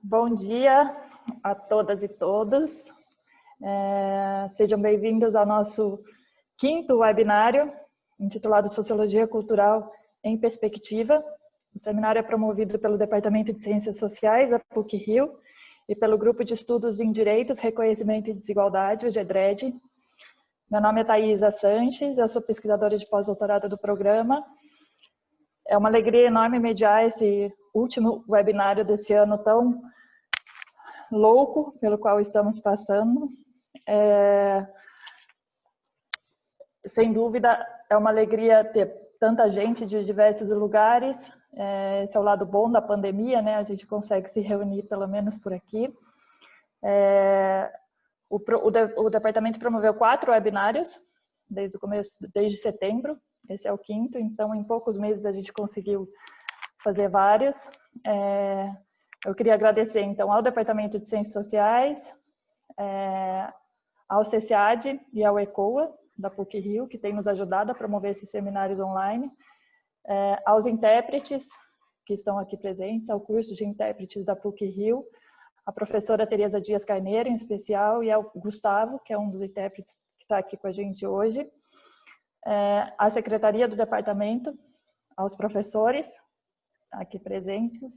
Bom dia a todas e todos. Sejam bem-vindos ao nosso quinto webinário, intitulado Sociologia Cultural em Perspectiva. O seminário é promovido pelo Departamento de Ciências Sociais, da PUC-Rio, e pelo Grupo de Estudos em Direitos, Reconhecimento e Desigualdade, o GEDRED. Meu nome é Thaisa Sanches, eu sou pesquisadora de pós-doutorado do programa. É uma alegria enorme mediar esse último webinário desse ano tão louco pelo qual estamos passando. Sem dúvida, é uma alegria ter tanta gente de diversos lugares. Esse é o lado bom da pandemia, né? A gente consegue se reunir pelo menos por aqui. O departamento promoveu 4 webinários desde o começo, desde setembro. Esse é o quinto, então em poucos meses a gente conseguiu fazer vários. Eu queria agradecer então ao Departamento de Ciências Sociais, ao CCAD e ao ECOA da PUC-Rio, que tem nos ajudado a promover esses seminários online, aos intérpretes que estão aqui presentes, ao curso de intérpretes da PUC-Rio, a professora Tereza Dias Carneiro, em especial, e ao Gustavo, que é um dos intérpretes que está aqui com a gente hoje, à secretaria do departamento, aos professores aqui presentes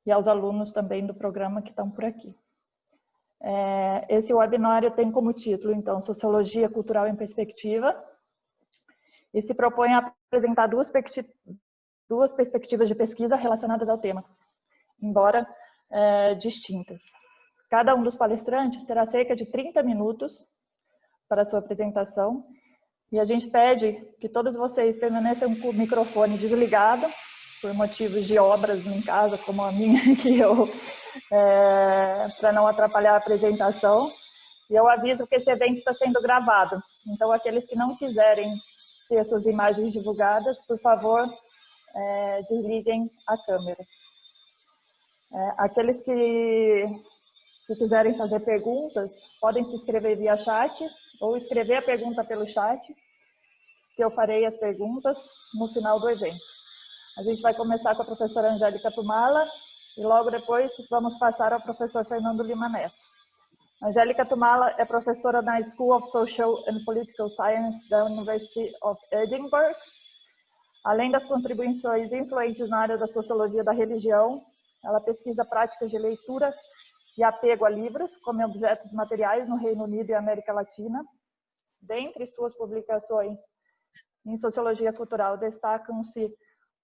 e aos alunos também do programa que estão por aqui. Esse webinário tem como título, então, Sociologia Cultural em Perspectiva, e se propõe a apresentar duas perspectivas de pesquisa relacionadas ao tema, embora distintas. Cada um dos palestrantes terá cerca de 30 minutos para a sua apresentação, e a gente pede que todos vocês permaneçam com o microfone desligado, por motivos de obras em casa, como a minha, para não atrapalhar a apresentação. E eu aviso que esse evento está sendo gravado. Então, aqueles que não quiserem ter suas imagens divulgadas, por favor, desliguem a câmera. Aqueles que quiserem fazer perguntas, podem se inscrever via chat ou escrever a pergunta pelo chat, que eu farei as perguntas no final do evento. A gente vai começar com a professora Angélica Tumala e logo depois vamos passar ao professor Fernando Lima Neto. Angélica Tumala é professora na School of Social and Political Science da University of Edinburgh. Além das contribuições influentes na área da sociologia da religião, ela pesquisa práticas de leitura e apego a livros como objetos materiais no Reino Unido e América Latina. Dentre suas publicações em sociologia cultural destacam-se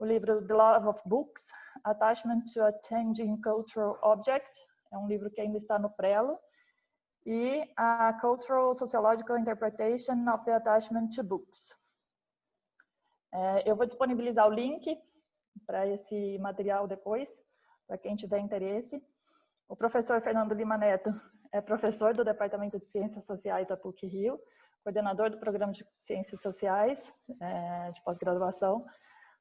o livro The Love of Books, Attachment to a Changing Cultural Object, é um livro que ainda está no prelo, e a Cultural Sociological Interpretation of the Attachment to Books. Eu vou disponibilizar o link para esse material depois, para quem tiver interesse. O professor Fernando Lima Neto é professor do Departamento de Ciências Sociais da PUC-Rio, coordenador do Programa de Ciências Sociais de pós-graduação.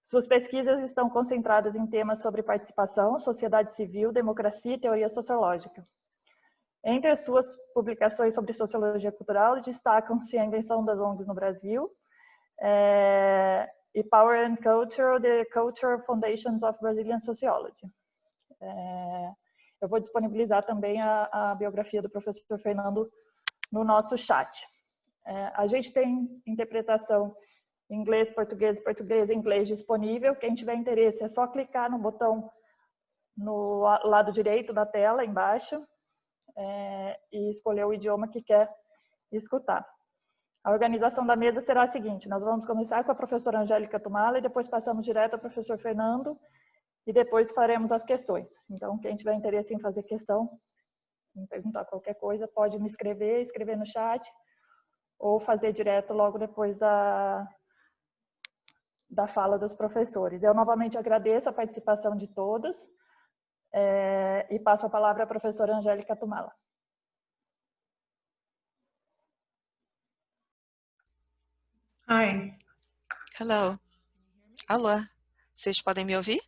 Suas pesquisas estão concentradas em temas sobre participação, sociedade civil, democracia e teoria sociológica. Entre as suas publicações sobre sociologia cultural, destacam-se a invenção das ONGs no Brasil e Power and Culture, the Cultural Foundations of Brazilian Sociology. Eu vou disponibilizar também a biografia do professor Fernando no nosso chat. A gente tem interpretação inglês, português e inglês disponível. Quem tiver interesse é só clicar no botão no lado direito da tela, embaixo, e escolher o idioma que quer escutar. A organização da mesa será a seguinte: nós vamos começar com a professora Angélica Tumala e depois passamos direto ao professor Fernando e depois faremos as questões. Então, quem tiver interesse em fazer questão, em perguntar qualquer coisa, pode me escrever no chat ou fazer direto logo depois da fala dos professores. Eu novamente agradeço a participação de todos e passo a palavra à professora Angélica Tumala. Hi. Hello. Alô. Vocês podem me ouvir?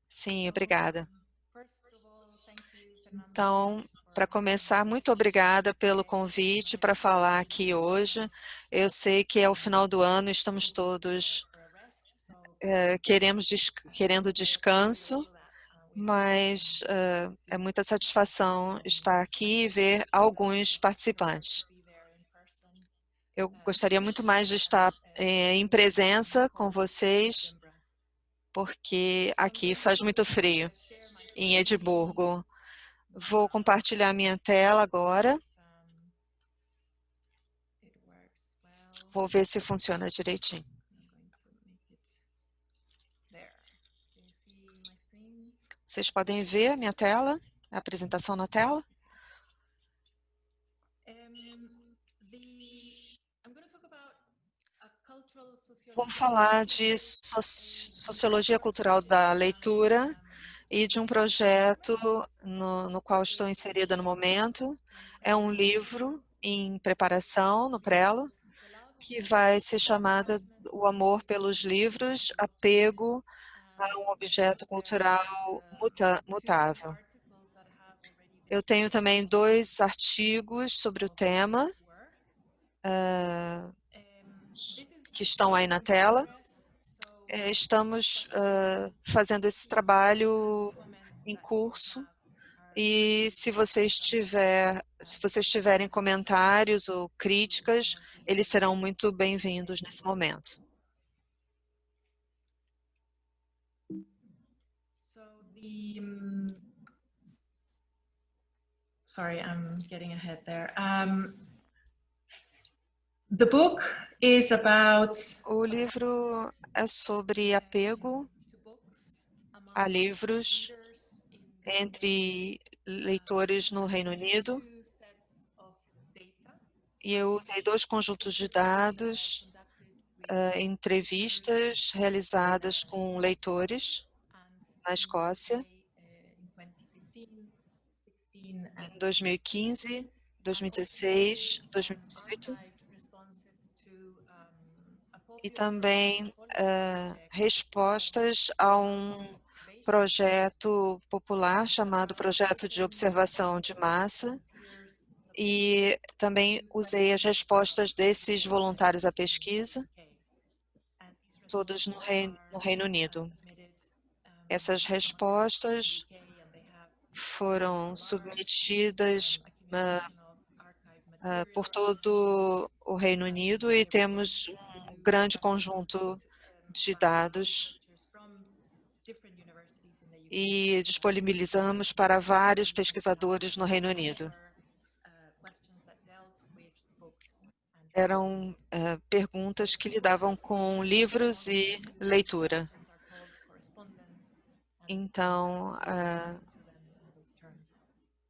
Sim, obrigada. Então, para começar, muito obrigada pelo convite para falar aqui hoje. Eu sei que é o final do ano, estamos todos querendo descanso, mas é muita satisfação estar aqui e ver alguns participantes. Eu gostaria muito mais de estar em presença com vocês, porque aqui faz muito frio, em Edimburgo. Vou compartilhar minha tela agora. Vou ver se funciona direitinho. Vocês podem ver a minha tela, a apresentação na tela? Vou falar de sociologia cultural da leitura e de um projeto no qual estou inserida no momento. É um livro em preparação, no Prelo, que vai ser chamada O Amor pelos Livros, Apego a um Objeto Cultural Mutável. Eu tenho também 2 artigos sobre o tema, que estão aí na tela. Estamos fazendo esse trabalho em curso e se vocês tiverem comentários ou críticas, eles serão muito bem-vindos nesse momento. Sorry, I'm getting ahead there. The book is about O livro é sobre apego a livros entre leitores no Reino Unido. E eu usei 2 conjuntos de dados, entrevistas realizadas com leitores na Escócia em 2015, 2016, 2018 e também respostas a um projeto popular chamado Projeto de Observação de Massa e também usei as respostas desses voluntários à pesquisa, todos no Reino Unido. Essas respostas foram submetidas por todo o Reino Unido e temos um grande conjunto de dados e disponibilizamos para vários pesquisadores no Reino Unido. Eram perguntas que lidavam com livros e leitura. Então,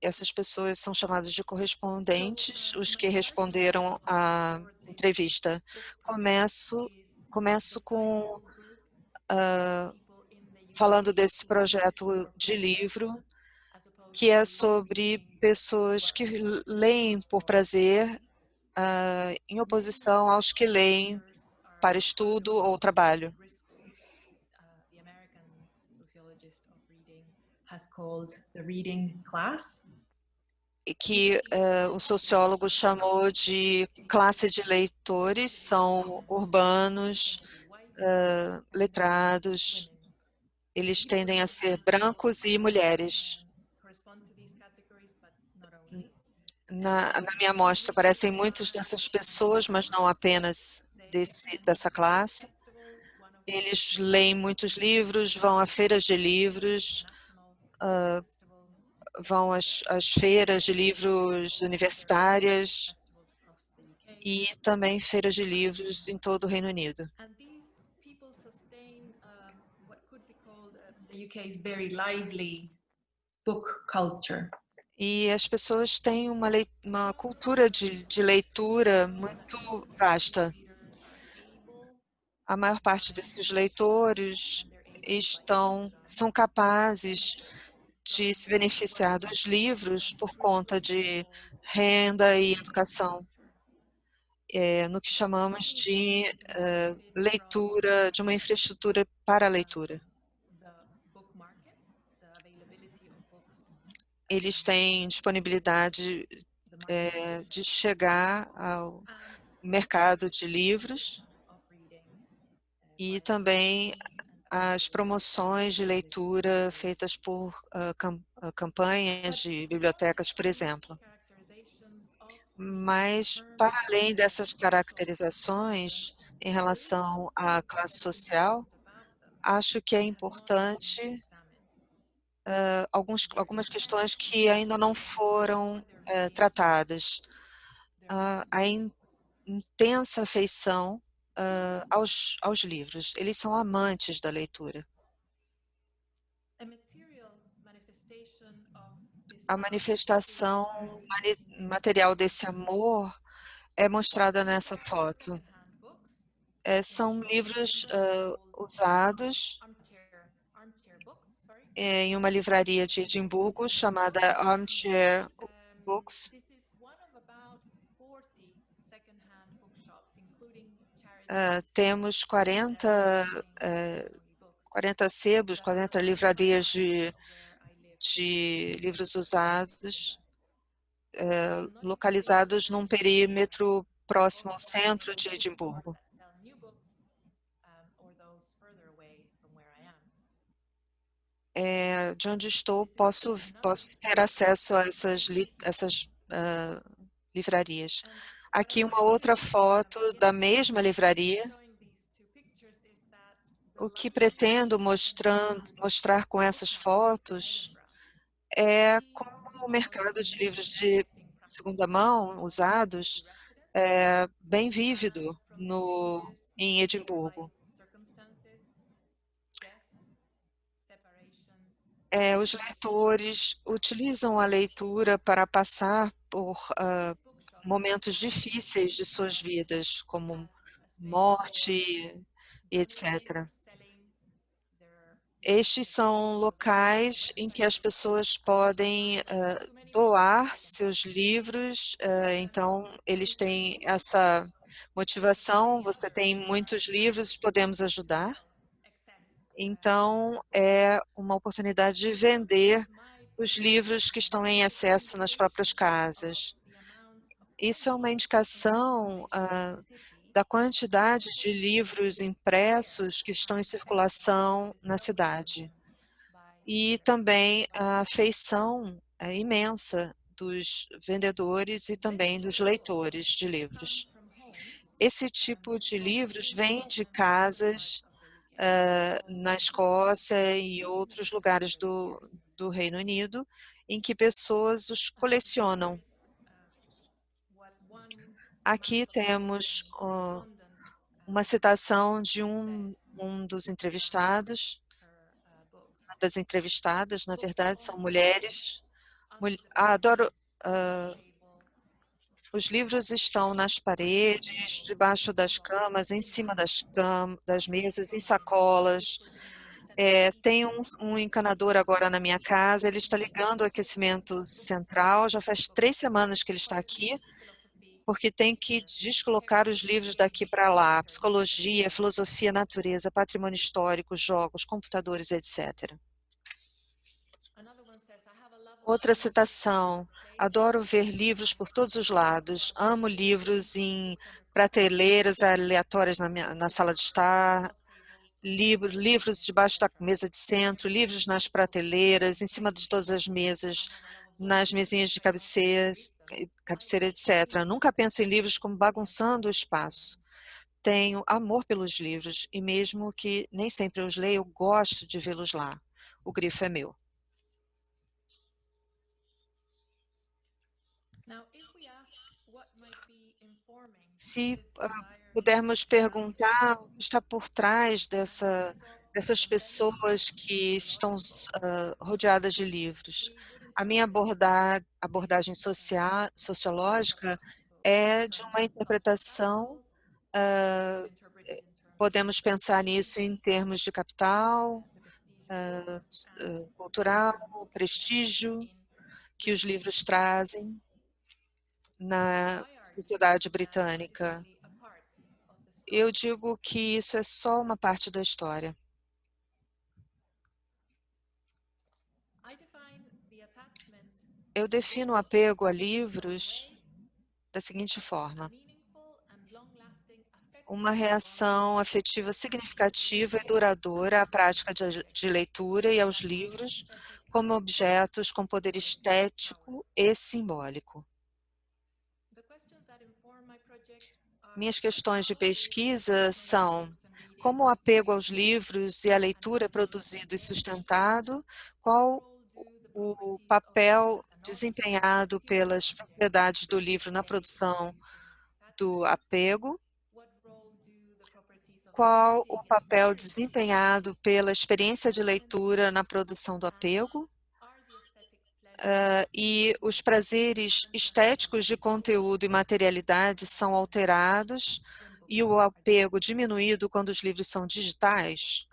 essas pessoas são chamadas de correspondentes, os que responderam à entrevista. Começo com falando desse projeto de livro, que é sobre pessoas que leem por prazer, em oposição aos que leem para estudo ou trabalho. E que o sociólogo chamou de classe de leitores, são urbanos, letrados, eles tendem a ser brancos e mulheres. Na minha amostra aparecem muitas dessas pessoas, mas não apenas dessa classe. Eles leem muitos livros, vão a feiras de livros, vão às feiras de livros universitárias e também feiras de livros em todo o Reino Unido. E as pessoas têm uma cultura de leitura muito vasta. A maior parte desses leitores são capazes de se beneficiar dos livros por conta de renda e educação, no que chamamos de leitura, de uma infraestrutura para a leitura. Eles têm disponibilidade de chegar ao mercado de livros e também as promoções de leitura feitas por campanhas de bibliotecas, por exemplo. Mas, para além dessas caracterizações em relação à classe social, acho que é importante algumas questões que ainda não foram tratadas. A intensa afeição aos livros. Eles são amantes da leitura. A manifestação material desse amor é mostrada nessa foto. São livros usados em uma livraria de Edimburgo chamada Armchair Books. Temos 40 sebos, 40 livrarias de livros usados, localizados num perímetro próximo ao centro de Edimburgo. De onde estou, posso ter acesso a essas livrarias. Aqui uma outra foto da mesma livraria. O que pretendo mostrar com essas fotos é como o mercado de livros de segunda mão, usados, é bem vívido em Edimburgo. Os leitores utilizam a leitura para passar por momentos difíceis de suas vidas, como morte e etc. Estes são locais em que as pessoas podem doar seus livros, então eles têm essa motivação, você tem muitos livros, podemos ajudar. Então, é uma oportunidade de vender os livros que estão em excesso nas próprias casas. Isso é uma indicação da quantidade de livros impressos que estão em circulação na cidade. E também a afeição imensa dos vendedores e também dos leitores de livros. Esse tipo de livros vem de casas na Escócia e outros lugares do Reino Unido, em que pessoas os colecionam. Aqui temos uma citação de um dos entrevistados, uma das entrevistadas, na verdade, são mulheres. Adoro. Os livros estão nas paredes, debaixo das camas, em cima das mesas, em sacolas. Tem um encanador agora na minha casa, ele está ligando o aquecimento central, já faz 3 semanas que ele está aqui, porque tem que descolocar os livros daqui para lá, psicologia, filosofia, natureza, patrimônio histórico, jogos, computadores, etc. Outra citação, adoro ver livros por todos os lados, amo livros em prateleiras aleatórias na sala de estar, livros debaixo da mesa de centro, livros nas prateleiras, em cima de todas as mesas, nas mesinhas de cabeceira, etc. Nunca penso em livros como bagunçando o espaço. Tenho amor pelos livros e mesmo que nem sempre eu os leio, eu gosto de vê-los lá. O grifo é meu. Se pudermos perguntar o que está por trás dessas pessoas que estão rodeadas de livros. A minha abordagem sociológica é de uma interpretação, podemos pensar nisso em termos de capital, cultural, prestígio que os livros trazem na sociedade britânica. Eu digo que isso é só uma parte da história. Eu defino o apego a livros da seguinte forma: uma reação afetiva significativa e duradoura à prática de leitura e aos livros como objetos com poder estético e simbólico. Minhas questões de pesquisa são: como o apego aos livros e a leitura é produzido e sustentado, qual o papel desempenhado pelas propriedades do livro na produção do apego, qual o papel desempenhado pela experiência de leitura na produção do apego, e os prazeres estéticos de conteúdo e materialidade são alterados e o apego diminuído quando os livros são digitais?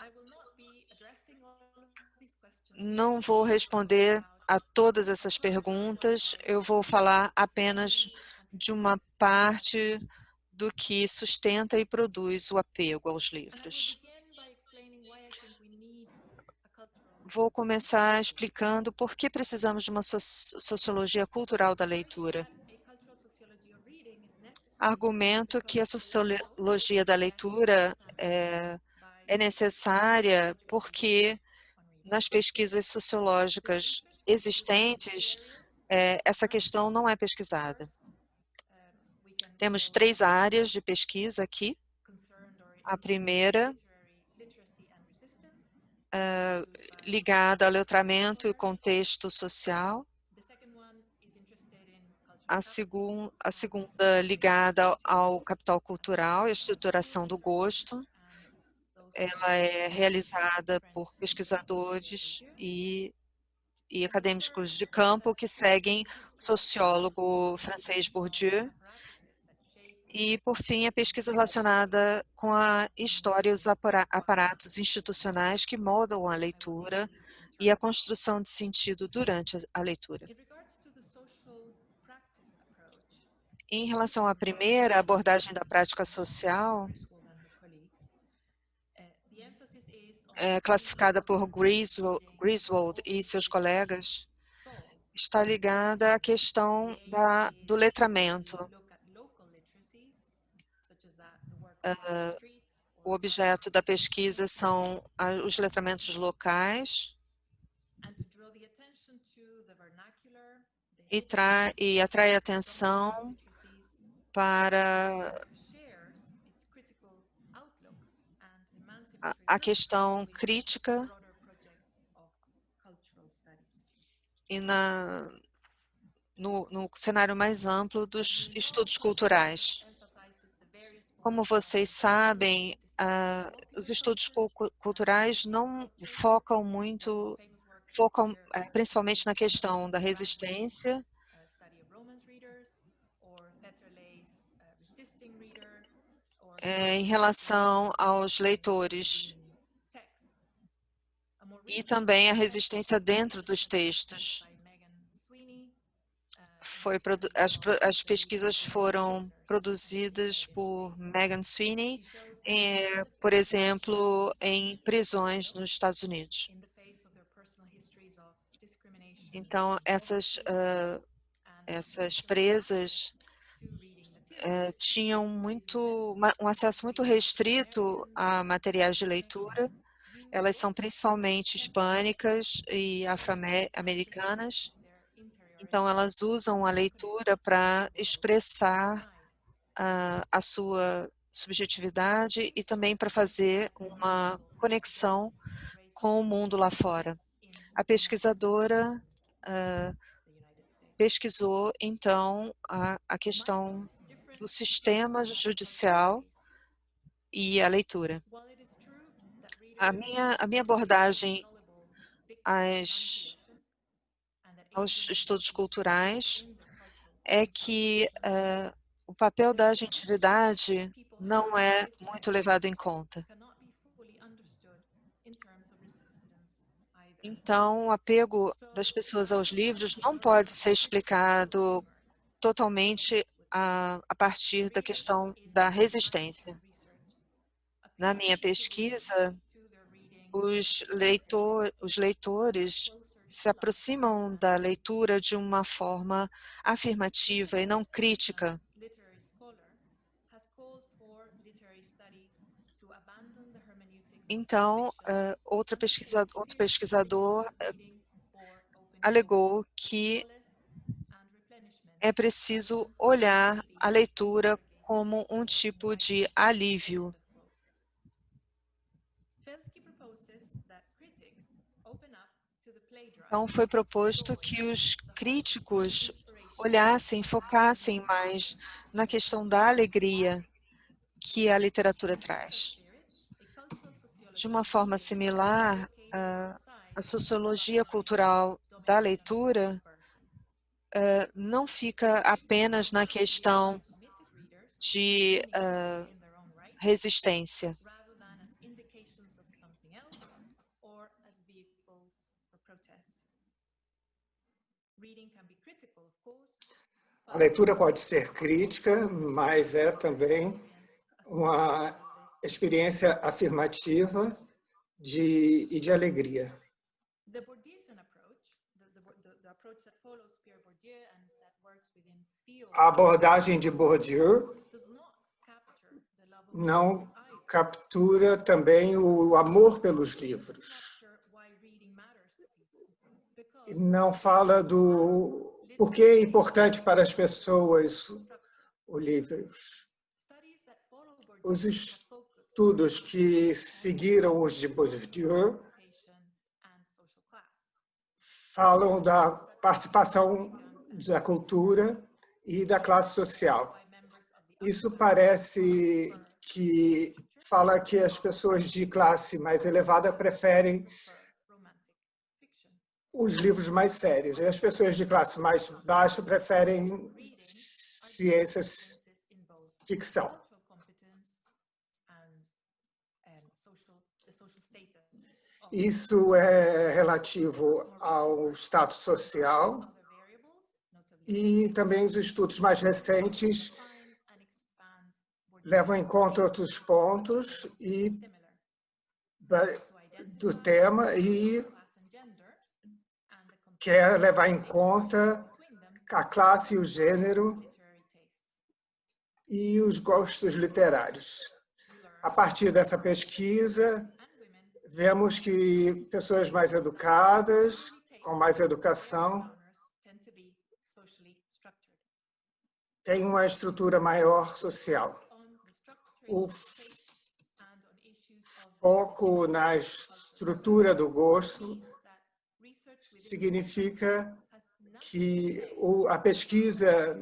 Não vou responder a todas essas perguntas, eu vou falar apenas de uma parte do que sustenta e produz o apego aos livros. Vou começar explicando por que precisamos de uma sociologia cultural da leitura. Argumento que a sociologia da leitura é necessária porque nas pesquisas sociológicas existentes, essa questão não é pesquisada. Temos 3 áreas de pesquisa aqui. A primeira, ligada ao letramento e contexto social. A segunda ligada ao capital cultural e estruturação do gosto. Ela é realizada por pesquisadores e acadêmicos de campo que seguem o sociólogo francês Bourdieu. E, por fim, a pesquisa relacionada com a história e os aparatos institucionais que moldam a leitura e a construção de sentido durante a leitura. Em relação à primeira abordagem da prática social, classificada por Griswold e seus colegas, está ligada à questão do letramento. O objeto da pesquisa são os letramentos locais e atrai atenção para a questão crítica e no cenário mais amplo dos estudos culturais. Como vocês sabem, os estudos culturais não focam principalmente na questão da resistência, em relação aos leitores e também a resistência dentro dos textos. As pesquisas foram produzidas por Megan Sweeney, por exemplo, em prisões nos Estados Unidos. Então, essas presas tinham um acesso muito restrito a materiais de leitura. Elas são principalmente hispânicas e afro-americanas. Então, elas usam a leitura para expressar a sua subjetividade e também para fazer uma conexão com o mundo lá fora. A pesquisadora pesquisou, então, a questão do sistema judicial e a leitura. A minha abordagem aos estudos culturais é que o papel da agentividade não é muito levado em conta. Então, o apego das pessoas aos livros não pode ser explicado totalmente a partir da questão da resistência. Na minha pesquisa, os leitores se aproximam da leitura de uma forma afirmativa e não crítica. Então, outro pesquisador alegou que é preciso olhar a leitura como um tipo de alívio. Então, foi proposto que os críticos olhassem, focassem mais na questão da alegria que a literatura traz. De uma forma similar, a sociologia cultural da leitura não fica apenas na questão de resistência. A leitura pode ser crítica, mas é também uma experiência afirmativa e de alegria. A abordagem de Bourdieu não captura também o amor pelos livros. Não fala do porquê é importante para as pessoas os livros. Os estudos que seguiram os de Bourdieu falam da participação da cultura e da classe social. Isso parece que fala que as pessoas de classe mais elevada preferem os livros mais sérios, e as pessoas de classe mais baixa preferem ciências ficção. Isso é relativo ao status social e também os estudos mais recentes levam em conta outros pontos do tema e quer levar em conta a classe e o gênero e os gostos literários. A partir dessa pesquisa, vemos que pessoas mais educadas, com mais educação, têm uma estrutura maior social. O foco na estrutura do gosto significa que a pesquisa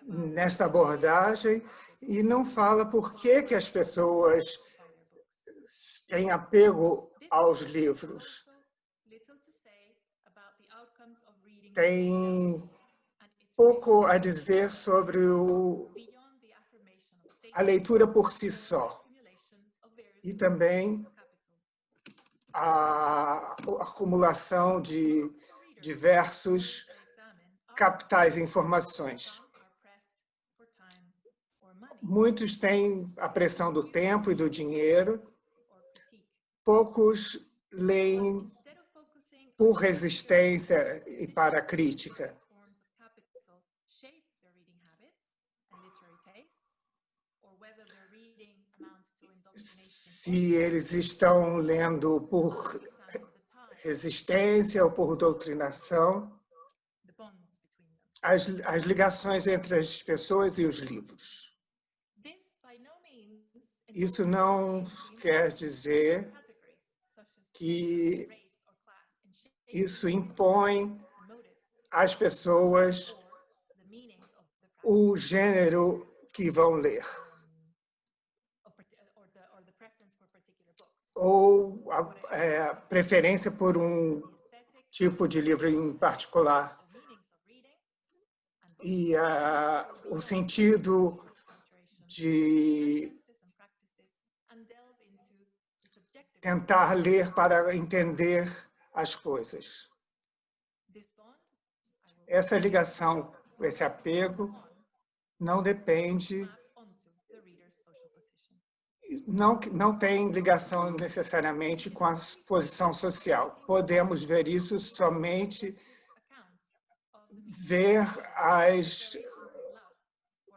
nesta abordagem e não fala por que as pessoas têm apego aos livros. Tem pouco a dizer sobre a leitura por si só. E também a acumulação de diversos capitais e informações. Muitos têm a pressão do tempo e do dinheiro, poucos leem por resistência e para a crítica. Se eles estão lendo por resistência ou por doutrinação, as ligações entre as pessoas e os livros. Isso não quer dizer que isso impõe às pessoas o gênero que vão ler. Ou a preferência por um tipo de livro em particular. E o sentido de tentar ler para entender as coisas. Essa ligação, esse apego, não depende, não tem ligação necessariamente com a posição social. Podemos ver isso somente ver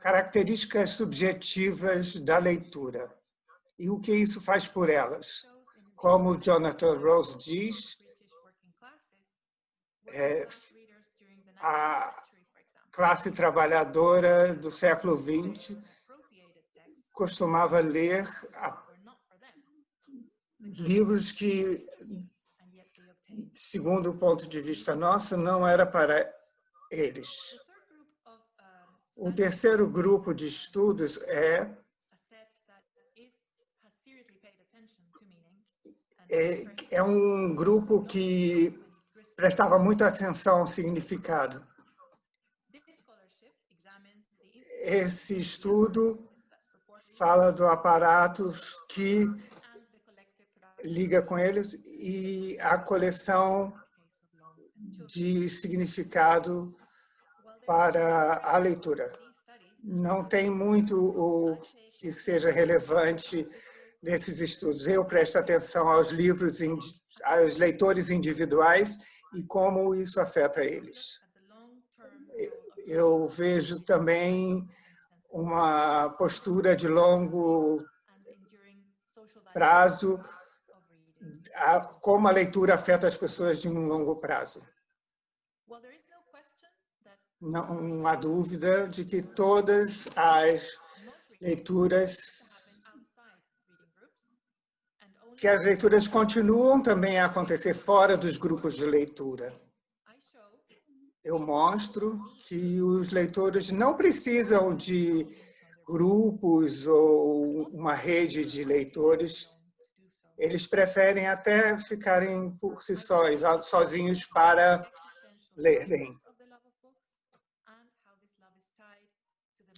características subjetivas da leitura e o que isso faz por elas. Como Jonathan Rose diz, a classe trabalhadora do século XX costumava ler livros que, segundo o ponto de vista nosso, não era para eles. O terceiro grupo de estudos é um grupo que prestava muita atenção ao significado. Esse estudo fala do aparatos que liga com eles e a coleção de significado para a leitura. Não tem muito o que seja relevante nesses estudos. Eu presto atenção aos livros, aos leitores individuais e como isso afeta eles. Eu vejo também uma postura de longo prazo, como a leitura afeta as pessoas de um longo prazo. Não há dúvida de que todas as leituras, continuam também a acontecer fora dos grupos de leitura. Eu mostro que os leitores não precisam de grupos ou uma rede de leitores. Eles preferem até ficarem por si sós, sozinhos para lerem.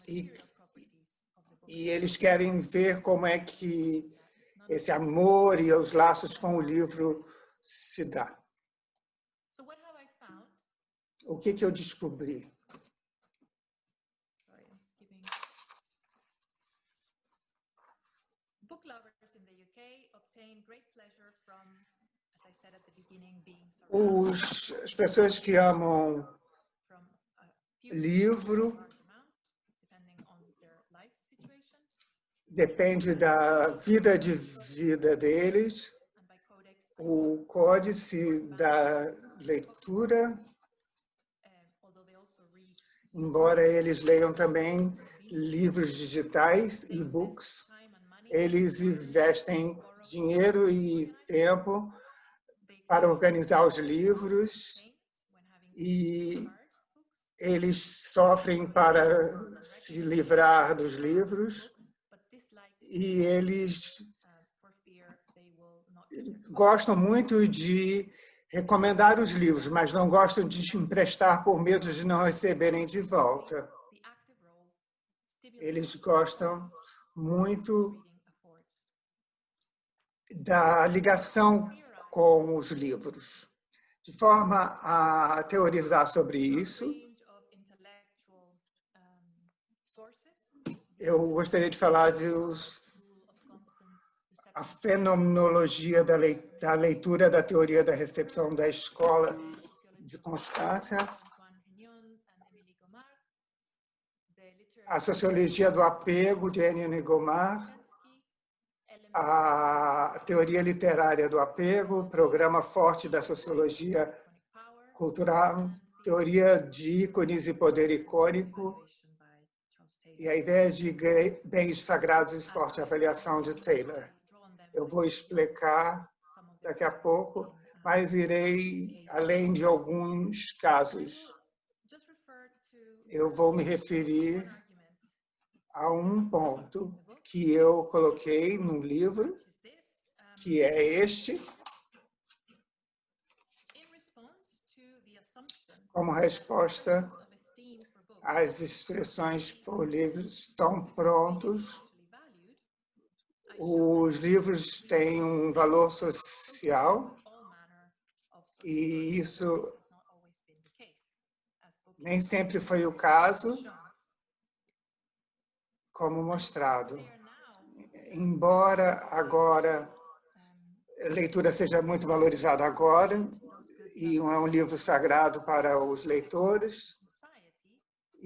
E eles querem ver como é que esse amor e os laços com o livro se dá. O que eu descobri? As pessoas que amam livro depende da vida deles, o códice da leitura, embora eles leiam também livros digitais, e-books, eles investem dinheiro e tempo para organizar os livros e eles sofrem para se livrar dos livros e eles gostam muito de recomendar os livros, mas não gostam de emprestar por medo de não receberem de volta. Eles gostam muito da ligação com os livros. De forma a teorizar sobre isso, eu gostaria de falar a fenomenologia da leitura da teoria da recepção da escola de Constância, a sociologia do apego de Ennio Negomar, a teoria literária do apego, programa forte da sociologia cultural, teoria de ícones e poder icônico, e a ideia de bens sagrados e forte avaliação de Taylor. Eu vou explicar daqui a pouco, mas irei além de alguns casos. Eu vou me referir a um ponto que eu coloquei no livro, que é este, como resposta às expressões por livros estão prontos. Os livros têm um valor social e isso nem sempre foi o caso, como mostrado. Embora agora a leitura seja muito valorizada agora, e é um livro sagrado para os leitores,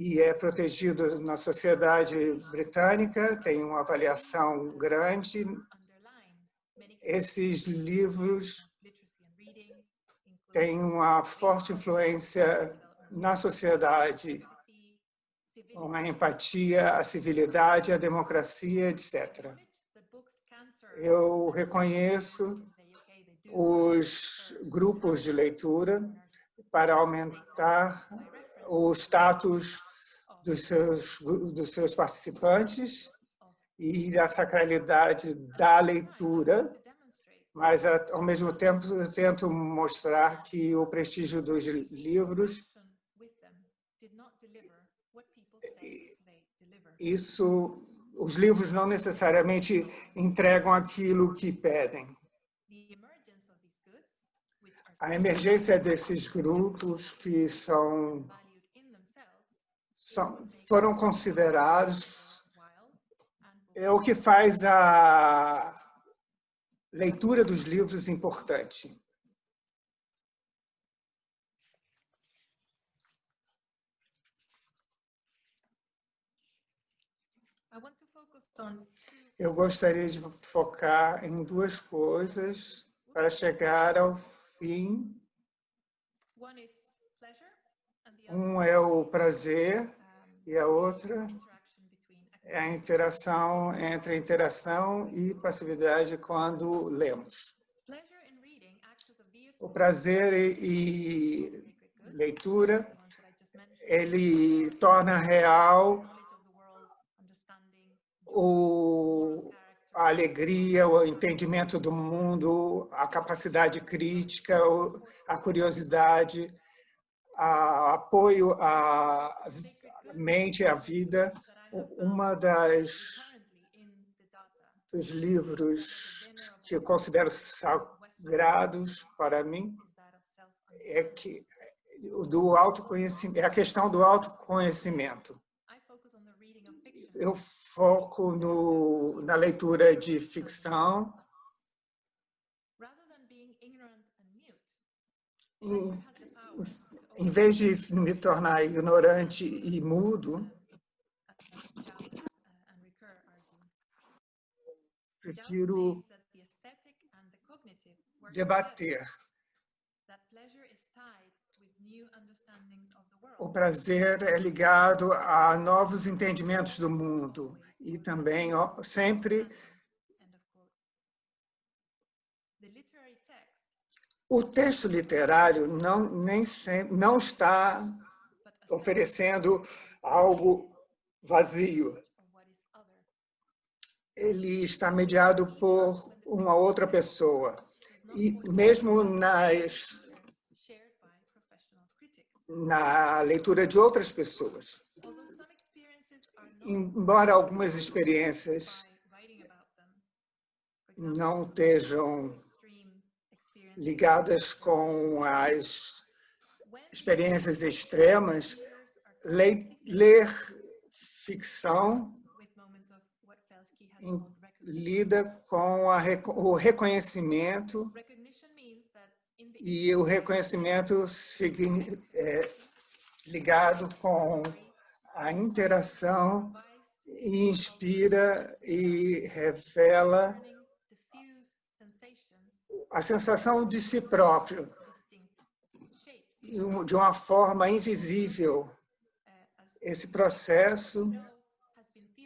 e é protegido na sociedade britânica, tem uma avaliação grande. Esses livros têm uma forte influência na sociedade, a empatia, a civilidade, a democracia, etc. Eu reconheço os grupos de leitura para aumentar o status dos seus participantes e a sacralidade da leitura, mas, ao mesmo tempo, eu tento mostrar que o prestígio dos livros, os livros não necessariamente entregam aquilo que pedem. A emergência desses grupos que foram considerados é o que faz a leitura dos livros importante. Eu gostaria de focar em duas coisas para chegar ao fim. Um é o prazer e a outra é a interação entre interação e passividade quando lemos. O prazer e leitura, ele torna real a alegria, o entendimento do mundo, a capacidade crítica, a curiosidade, o apoio à mente, à vida. Dos livros que eu considero sagrados para mim é que do autoconhecimento, é a questão do autoconhecimento. Eu foco na leitura de ficção. Em vez de me tornar ignorante e mudo, prefiro debater. O prazer é ligado a novos entendimentos do mundo e também sempre o texto literário não está oferecendo algo vazio. Ele está mediado por uma outra pessoa. E mesmo na leitura de outras pessoas. Embora algumas experiências não estejam ligadas com as experiências extremas, ler ficção lida com o reconhecimento, e o reconhecimento ligado com a interação e inspira e revela a sensação de si próprio de uma forma invisível. Esse processo,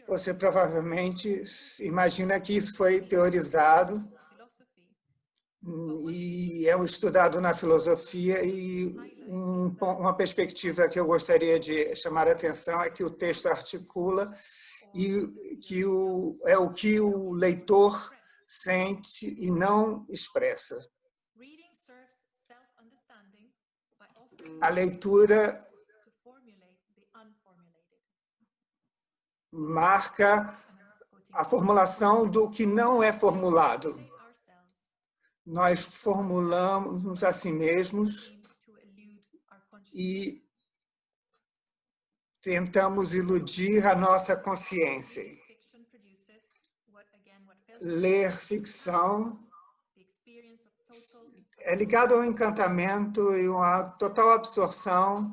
você provavelmente imagina que isso foi teorizado e é estudado na filosofia, e uma perspectiva que eu gostaria de chamar a atenção é que o texto articula e que é o que o leitor sente e não expressa. A leitura marca a formulação do que não é formulado. Nós formulamos a si mesmos e tentamos iludir a nossa consciência. Ler ficção é ligado ao encantamento e uma total absorção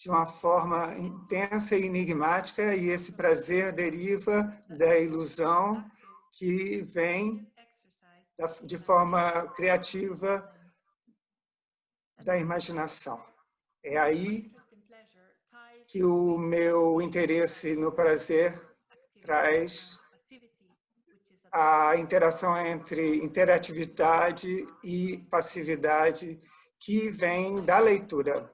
de uma forma intensa e enigmática, e esse prazer deriva da ilusão que vem de forma criativa da imaginação. É aí que o meu interesse no prazer traz a interação entre interatividade e passividade que vem da leitura.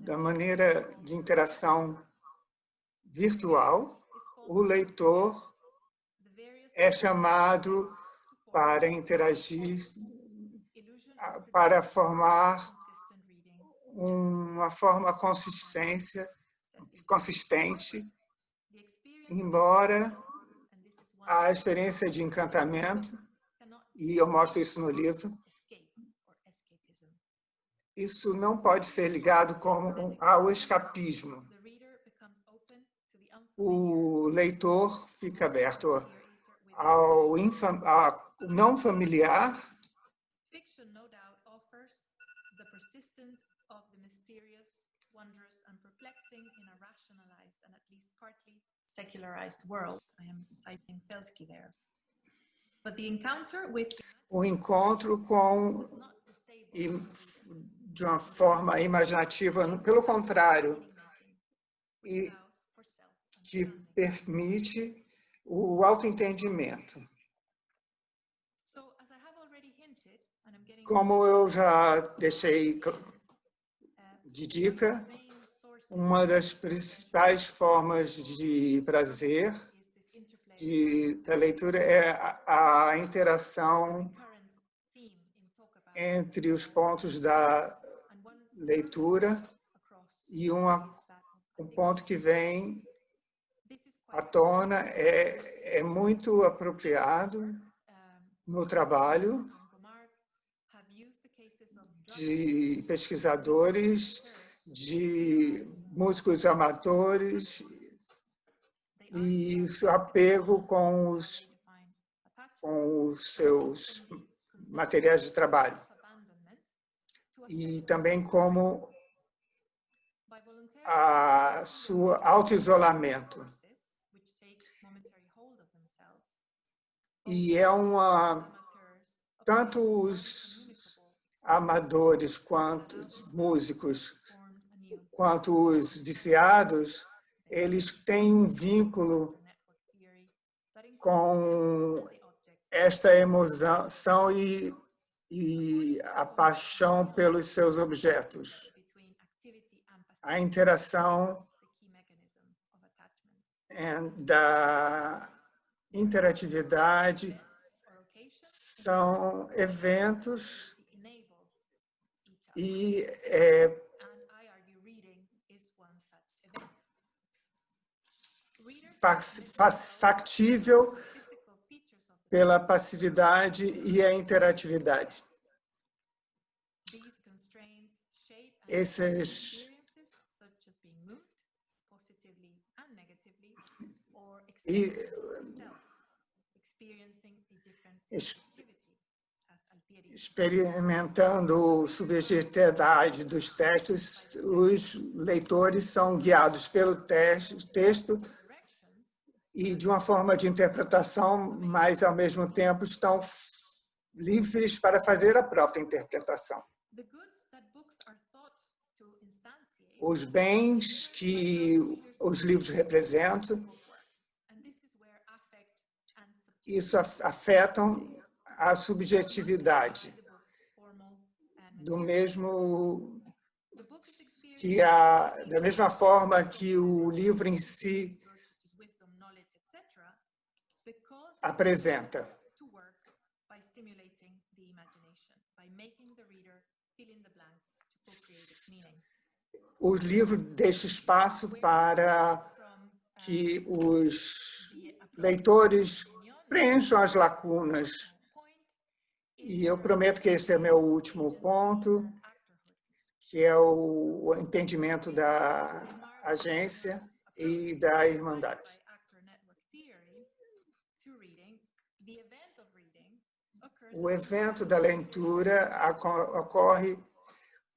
Da maneira de interação virtual, o leitor é chamado para interagir, para formar uma forma consistente, embora a experiência de encantamento, e eu mostro isso no livro, isso não pode ser ligado ao escapismo. O leitor fica aberto ao não familiar, secularized world. I am citing Felsky there. But the encounter with o encontro de uma forma imaginativa, pelo contrário, e que permite o autoentendimento. Como eu já deixei de dica, uma das principais formas de prazer da leitura é a interação entre os pontos da leitura e um ponto que vem à tona é muito apropriado no trabalho de pesquisadores, de músicos amadores e seu apego com os seus materiais de trabalho. E também como a sua autoisolamento. E tanto os amadores quanto os músicos, quanto os viciados, eles têm um vínculo com esta emoção e a paixão pelos seus objetos. A interação da interatividade são eventos e factível pela passividade e a interatividade. Experimentando subjetividade dos textos, os leitores são guiados pelo texto e de uma forma de interpretação, mas ao mesmo tempo estão livres para fazer a própria interpretação. Os bens que os livros representam, isso afetam a subjetividade, da mesma forma que o livro em si apresenta. O livro deixa espaço para que os leitores preencham as lacunas. E eu prometo que esse é meu último ponto, que é o entendimento da agência e da irmandade. O evento da leitura ocorre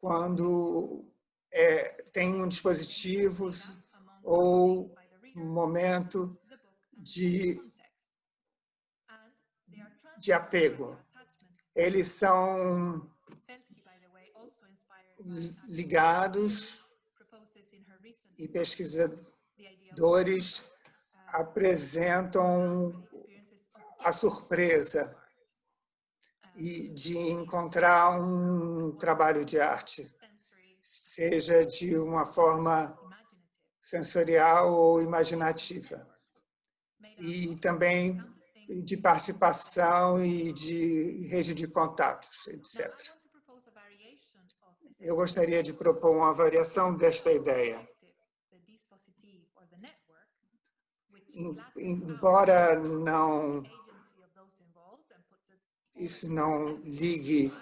quando tem um dispositivo ou um momento de apego. Eles são ligados e pesquisadores apresentam a surpresa e de encontrar um trabalho de arte, seja de uma forma sensorial ou imaginativa. E também de participação e de rede de contatos, etc. Eu gostaria de propor uma variação desta ideia. Embora isso não ligue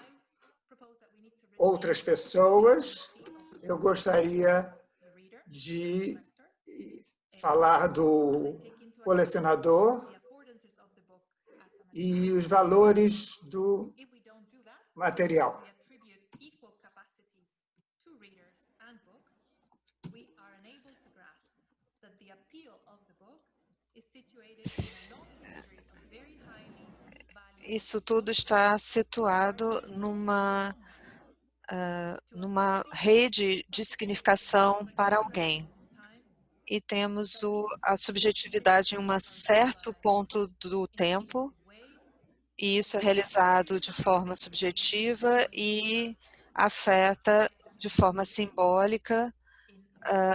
outras pessoas, eu gostaria de falar do colecionador e os valores do material. Isso tudo está situado numa rede de significação para alguém. E temos a subjetividade em um certo ponto do tempo, e isso é realizado de forma subjetiva e afeta de forma simbólica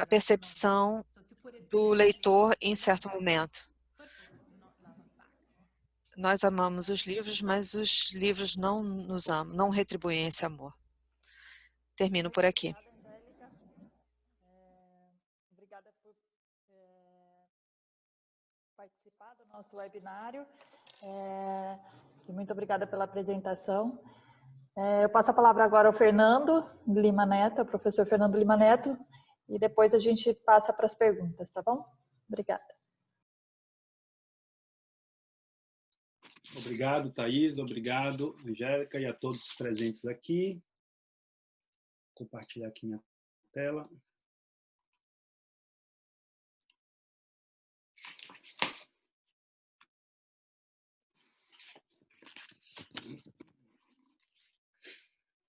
a percepção do leitor em certo momento. Nós amamos os livros, mas os livros não nos amam, não retribuem esse amor. Termino por aqui. Obrigada por participar do nosso webinário. E muito obrigada pela apresentação. Eu passo a palavra agora ao Fernando Lima Neto, ao professor Fernando Lima Neto, e depois a gente passa para as perguntas, tá bom? Obrigada. Obrigado, Thaís. Obrigado, Angélica, e a todos presentes aqui. Vou compartilhar aqui minha tela.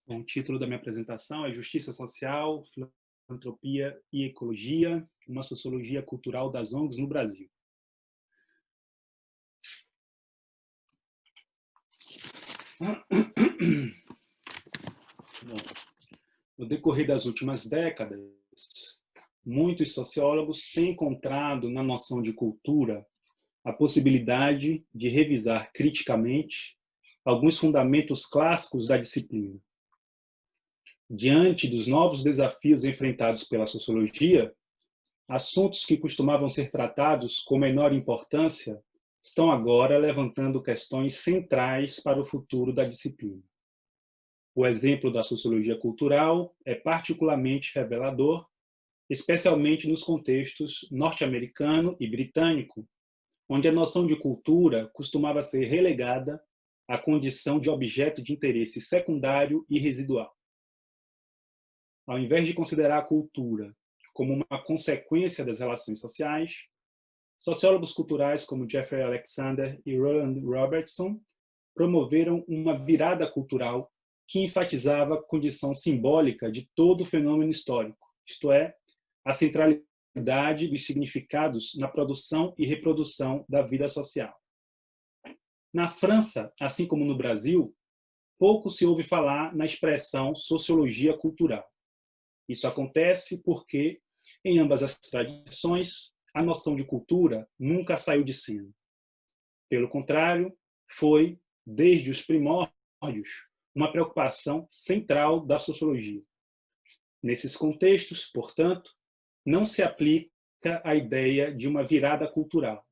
Bom, o título da minha apresentação é Justiça Social, Filantropia e Ecologia, uma sociologia cultural das ONGs no Brasil. No decorrer das últimas décadas, muitos sociólogos têm encontrado na noção de cultura a possibilidade de revisar criticamente alguns fundamentos clássicos da disciplina. Diante dos novos desafios enfrentados pela sociologia, assuntos que costumavam ser tratados com menor importância estão agora levantando questões centrais para o futuro da disciplina. O exemplo da sociologia cultural é particularmente revelador, especialmente nos contextos norte-americano e britânico, onde a noção de cultura costumava ser relegada à condição de objeto de interesse secundário e residual. Ao invés de considerar a cultura como uma consequência das relações sociais, sociólogos culturais como Jeffrey Alexander e Roland Robertson promoveram uma virada cultural que enfatizava a condição simbólica de todo fenômeno histórico, isto é, a centralidade dos significados na produção e reprodução da vida social. Na França, assim como no Brasil, pouco se ouve falar na expressão sociologia cultural. Isso acontece porque, em ambas as tradições, a noção de cultura nunca saiu de cena. Pelo contrário, foi, desde os primórdios, uma preocupação central da sociologia. Nesses contextos, portanto, não se aplica a ideia de uma virada cultural.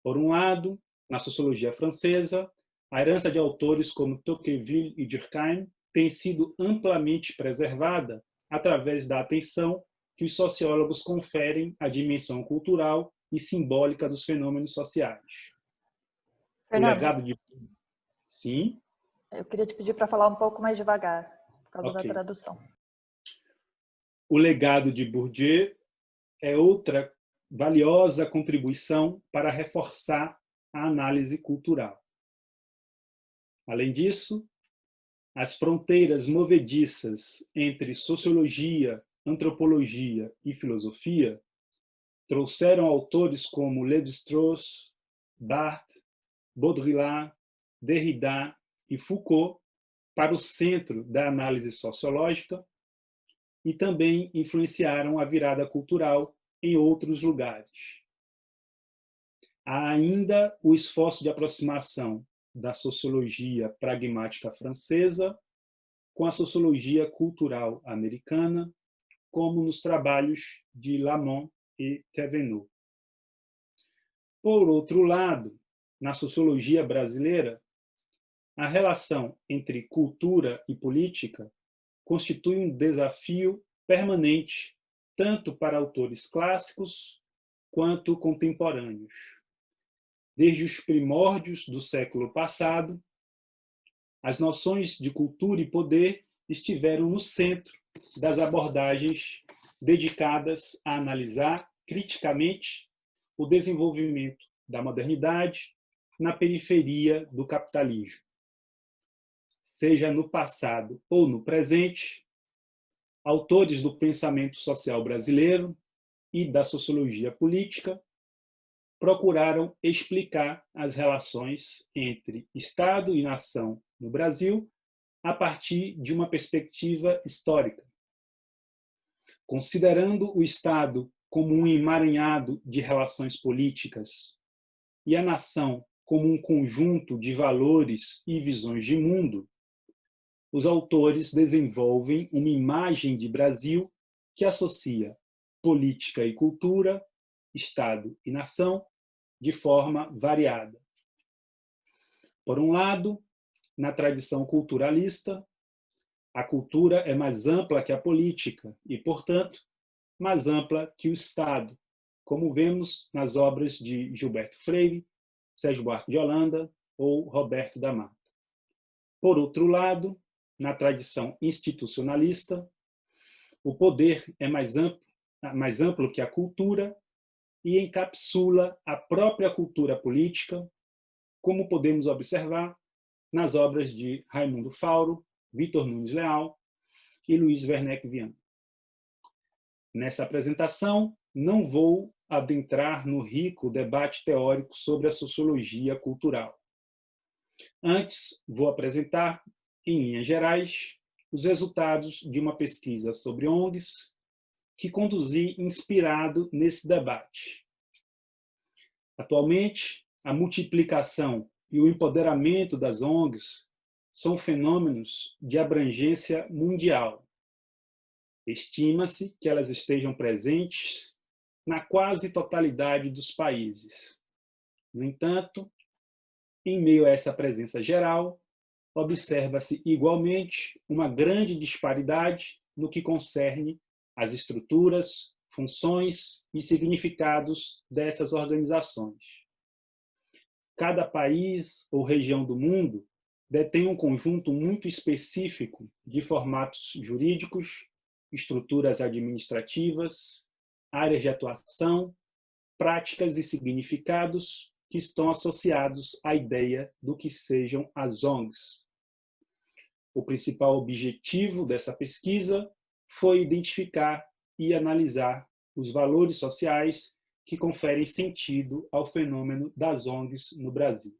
Por um lado, na sociologia francesa, a herança de autores como Tocqueville e Durkheim tem sido amplamente preservada através da atenção que os sociólogos conferem à dimensão cultural e simbólica dos fenômenos sociais. Fernando, o legado de... Sim? Eu queria te pedir para falar um pouco mais devagar, causa da Ok. tradução. O legado de Bourdieu é outra valiosa contribuição para reforçar a análise cultural. Além disso, as fronteiras movediças entre sociologia, antropologia e filosofia trouxeram autores como Lévi-Strauss, Barthes, Baudrillard, Derrida e Foucault para o centro da análise sociológica e também influenciaram a virada cultural em outros lugares. Há ainda o esforço de aproximação da sociologia pragmática francesa com a sociologia cultural americana, como nos trabalhos de Lamont e Thévenot. Por outro lado, na sociologia brasileira, a relação entre cultura e política constitui um desafio permanente, tanto para autores clássicos quanto contemporâneos. Desde os primórdios do século passado, as noções de cultura e poder estiveram no centro das abordagens dedicadas a analisar criticamente o desenvolvimento da modernidade na periferia do capitalismo. Seja no passado ou no presente, autores do pensamento social brasileiro e da sociologia política procuraram explicar as relações entre Estado e nação no Brasil a partir de uma perspectiva histórica. Considerando o Estado como um emaranhado de relações políticas e a nação como um conjunto de valores e visões de mundo, os autores desenvolvem uma imagem de Brasil que associa política e cultura, Estado e nação, de forma variada. Por um lado, na tradição culturalista, a cultura é mais ampla que a política e, portanto, mais ampla que o Estado, como vemos nas obras de Gilberto Freire, Sérgio Buarque de Holanda ou Roberto da Mata. Por outro lado, na tradição institucionalista, o poder é mais amplo que a cultura e encapsula a própria cultura política, como podemos observar nas obras de Raimundo Fauro, Vitor Nunes Leal e Luiz Werneck Viana. Nessa apresentação, não vou adentrar no rico debate teórico sobre a sociologia cultural. Antes, vou apresentar, em linhas gerais, os resultados de uma pesquisa sobre ONGs que conduzi inspirado nesse debate. Atualmente, a multiplicação e o empoderamento das ONGs são fenômenos de abrangência mundial. Estima-se que elas estejam presentes na quase totalidade dos países. No entanto, em meio a essa presença geral, observa-se igualmente uma grande disparidade no que concerne às estruturas, funções e significados dessas organizações. Cada país ou região do mundo detém um conjunto muito específico de formatos jurídicos, estruturas administrativas, áreas de atuação, práticas e significados que estão associados à ideia do que sejam as ONGs. O principal objetivo dessa pesquisa foi identificar e analisar os valores sociais que conferem sentido ao fenômeno das ONGs no Brasil.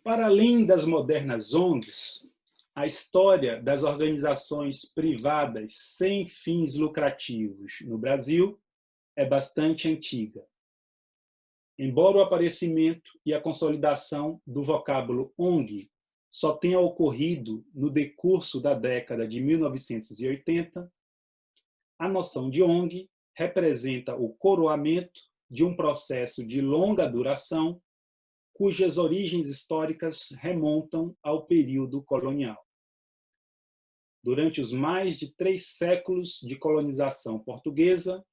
Para além das modernas ONGs, a história das organizações privadas sem fins lucrativos no Brasil é bastante antiga. Embora o aparecimento e a consolidação do vocábulo ONG só tenha ocorrido no decurso da década de 1980, a noção de ONG representa o coroamento de um processo de longa duração cujas origens históricas remontam ao período colonial. Durante os mais de 3 séculos de colonização portuguesa,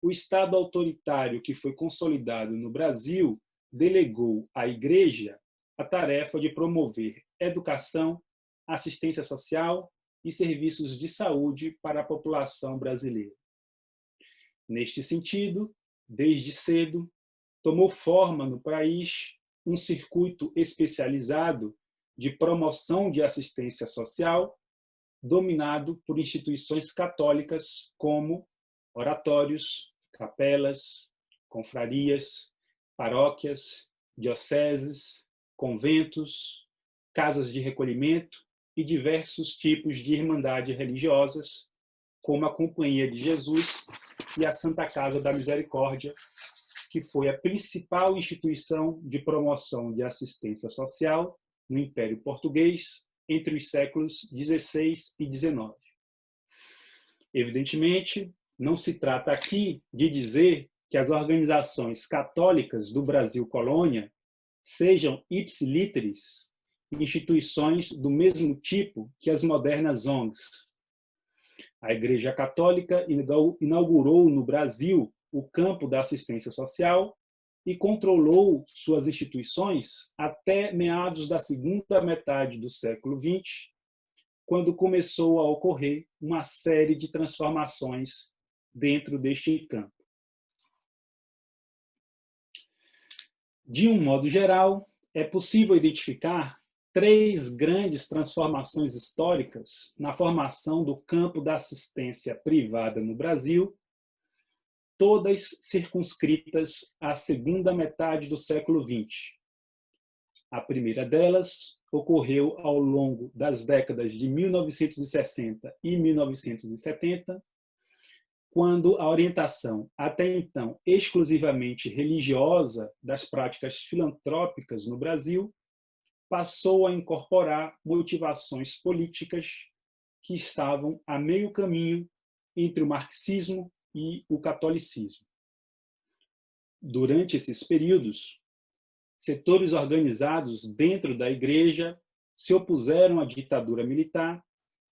o Estado autoritário que foi consolidado no Brasil delegou à Igreja a tarefa de promover educação, assistência social e serviços de saúde para a população brasileira. Neste sentido, desde cedo, tomou forma no país um circuito especializado de promoção de assistência social, dominado por instituições católicas como oratórios, capelas, confrarias, paróquias, dioceses, conventos, casas de recolhimento e diversos tipos de irmandades religiosas, como a Companhia de Jesus e a Santa Casa da Misericórdia, que foi a principal instituição de promoção de assistência social no Império Português entre os séculos XVI e XIX. Evidentemente, não se trata aqui de dizer que as organizações católicas do Brasil colônia sejam ipsiliteris instituições do mesmo tipo que as modernas ONGs. A Igreja Católica inaugurou no Brasil o campo da assistência social e controlou suas instituições até meados da segunda metade do século XX, quando começou a ocorrer uma série de transformações dentro deste campo. De um modo geral, é possível identificar 3 grandes transformações históricas na formação do campo da assistência privada no Brasil, todas circunscritas à segunda metade do século XX. A primeira delas ocorreu ao longo das décadas de 1960 e 1970, quando a orientação, até então exclusivamente religiosa, das práticas filantrópicas no Brasil passou a incorporar motivações políticas que estavam a meio caminho entre o marxismo e o catolicismo. Durante esses períodos, setores organizados dentro da Igreja se opuseram à ditadura militar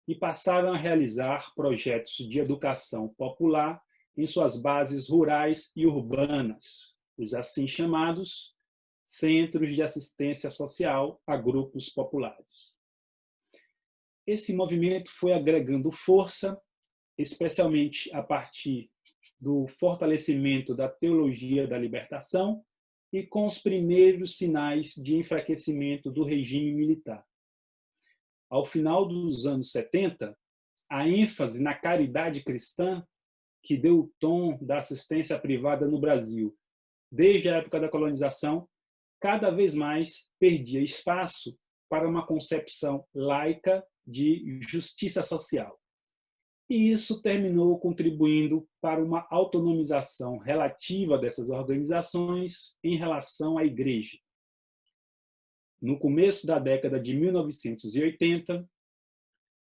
e passaram a realizar projetos de educação popular em suas bases rurais e urbanas, os assim chamados Centros de Assistência Social a Grupos Populares. Esse movimento foi agregando força, especialmente a partir do fortalecimento da teologia da libertação e com os primeiros sinais de enfraquecimento do regime militar. Ao final dos anos 70, a ênfase na caridade cristã, que deu o tom da assistência privada no Brasil desde a época da colonização, cada vez mais perdia espaço para uma concepção laica de justiça social. E isso terminou contribuindo para uma autonomização relativa dessas organizações em relação à Igreja. No começo da década de 1980,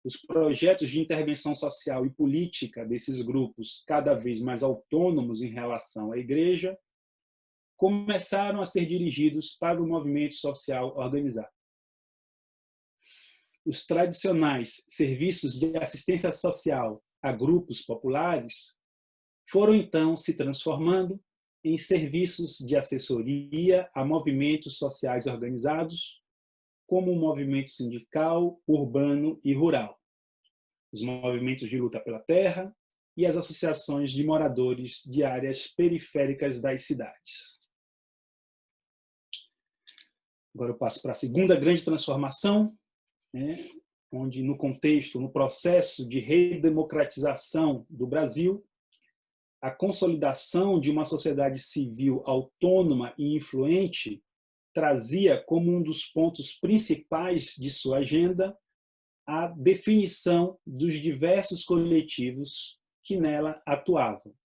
os projetos de intervenção social e política desses grupos, cada vez mais autônomos em relação à Igreja, começaram a ser dirigidos para o movimento social organizado. Os tradicionais serviços de assistência social a grupos populares foram então se transformando em serviços de assessoria a movimentos sociais organizados, como o movimento sindical, urbano e rural, os movimentos de luta pela terra e as associações de moradores de áreas periféricas das cidades. Agora eu passo para a segunda grande transformação, onde no contexto, no processo de redemocratização do Brasil, a consolidação de uma sociedade civil autônoma e influente trazia como um dos pontos principais de sua agenda a definição dos diversos coletivos que nela atuavam.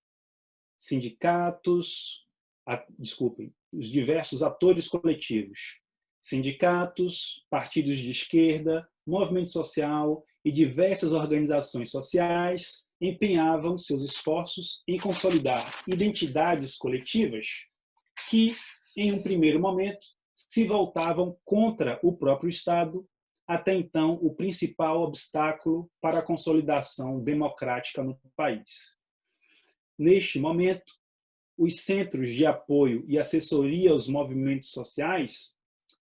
Os diversos atores coletivos. Sindicatos, partidos de esquerda, movimento social e diversas organizações sociais empenhavam seus esforços em consolidar identidades coletivas que, em um primeiro momento, se voltavam contra o próprio Estado, até então o principal obstáculo para a consolidação democrática no país. Neste momento, os centros de apoio e assessoria aos movimentos sociais,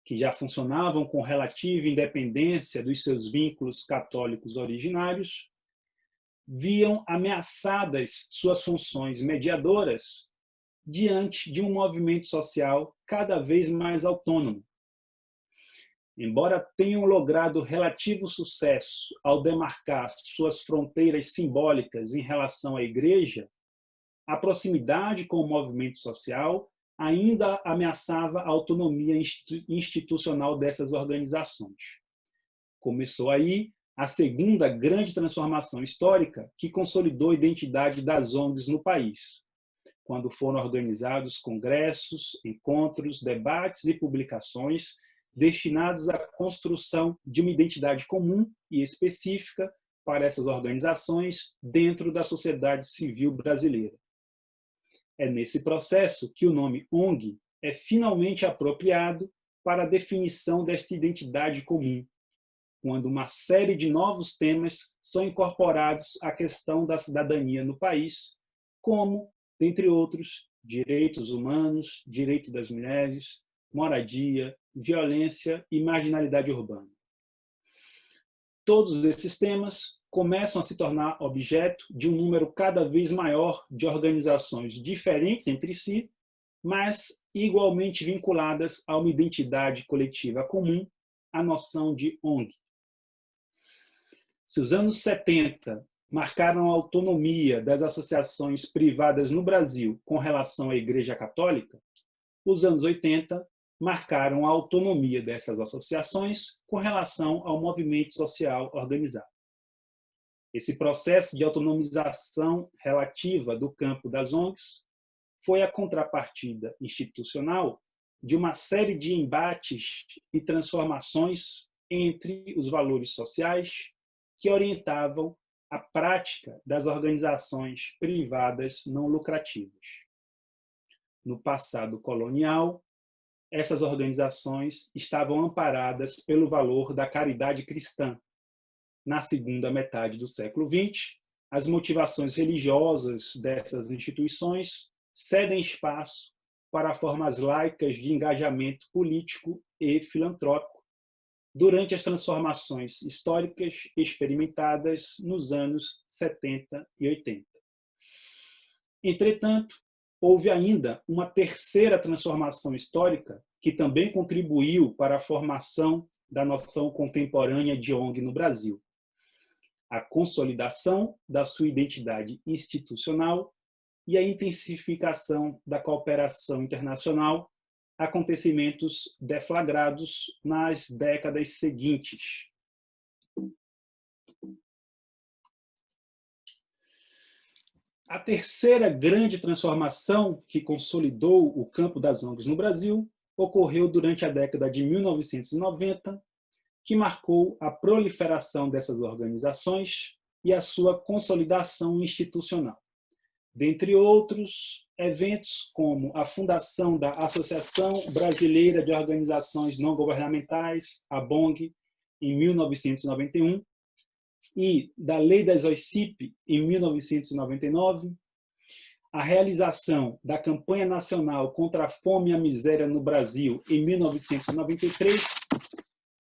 que já funcionavam com relativa independência dos seus vínculos católicos originários, viam ameaçadas suas funções mediadoras diante de um movimento social cada vez mais autônomo. Embora tenham logrado relativo sucesso ao demarcar suas fronteiras simbólicas em relação à Igreja, a proximidade com o movimento social ainda ameaçava a autonomia institucional dessas organizações. Começou aí a segunda grande transformação histórica que consolidou a identidade das ONGs no país, quando foram organizados congressos, encontros, debates e publicações destinados à construção de uma identidade comum e específica para essas organizações dentro da sociedade civil brasileira. É nesse processo que o nome ONG é finalmente apropriado para a definição desta identidade comum, quando uma série de novos temas são incorporados à questão da cidadania no país, como, dentre outros, direitos humanos, direito das mulheres, moradia, violência e marginalidade urbana. Todos esses temas começam a se tornar objeto de um número cada vez maior de organizações diferentes entre si, mas igualmente vinculadas a uma identidade coletiva comum, a noção de ONG. Se os anos 70 marcaram a autonomia das associações privadas no Brasil com relação à Igreja Católica, os anos 80 marcaram a autonomia dessas associações com relação ao movimento social organizado. Esse processo de autonomização relativa do campo das ONGs foi a contrapartida institucional de uma série de embates e transformações entre os valores sociais que orientavam a prática das organizações privadas não lucrativas. No passado colonial, essas organizações estavam amparadas pelo valor da caridade cristã. Na segunda metade do século XX, as motivações religiosas dessas instituições cedem espaço para formas laicas de engajamento político e filantrópico durante as transformações históricas experimentadas nos anos 70 e 80. Entretanto, houve ainda uma terceira transformação histórica que também contribuiu para a formação da noção contemporânea de ONG no Brasil: a consolidação da sua identidade institucional e a intensificação da cooperação internacional, acontecimentos deflagrados nas décadas seguintes. A terceira grande transformação que consolidou o campo das ONGs no Brasil ocorreu durante a década de 1990, que marcou a proliferação dessas organizações e a sua consolidação institucional. Dentre outros eventos, como a fundação da Associação Brasileira de Organizações Não Governamentais, a ABONG, em 1991, e da Lei das OICIP, em 1999, a realização da Campanha Nacional contra a Fome e a Miséria no Brasil, em 1993,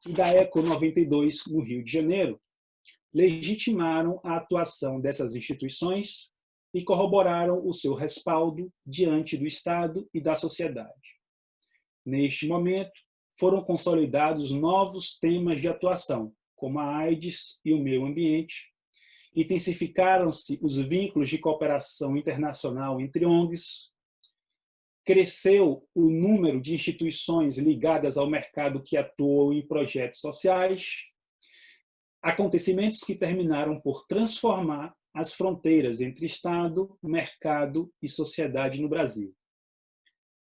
e da ECO 92, no Rio de Janeiro, legitimaram a atuação dessas instituições e corroboraram o seu respaldo diante do Estado e da sociedade. Neste momento, foram consolidados novos temas de atuação, como a AIDS e o meio ambiente. Intensificaram-se os vínculos de cooperação internacional entre ONGs, cresceu o número de instituições ligadas ao mercado que atuam em projetos sociais, acontecimentos que terminaram por transformar as fronteiras entre Estado, mercado e sociedade no Brasil.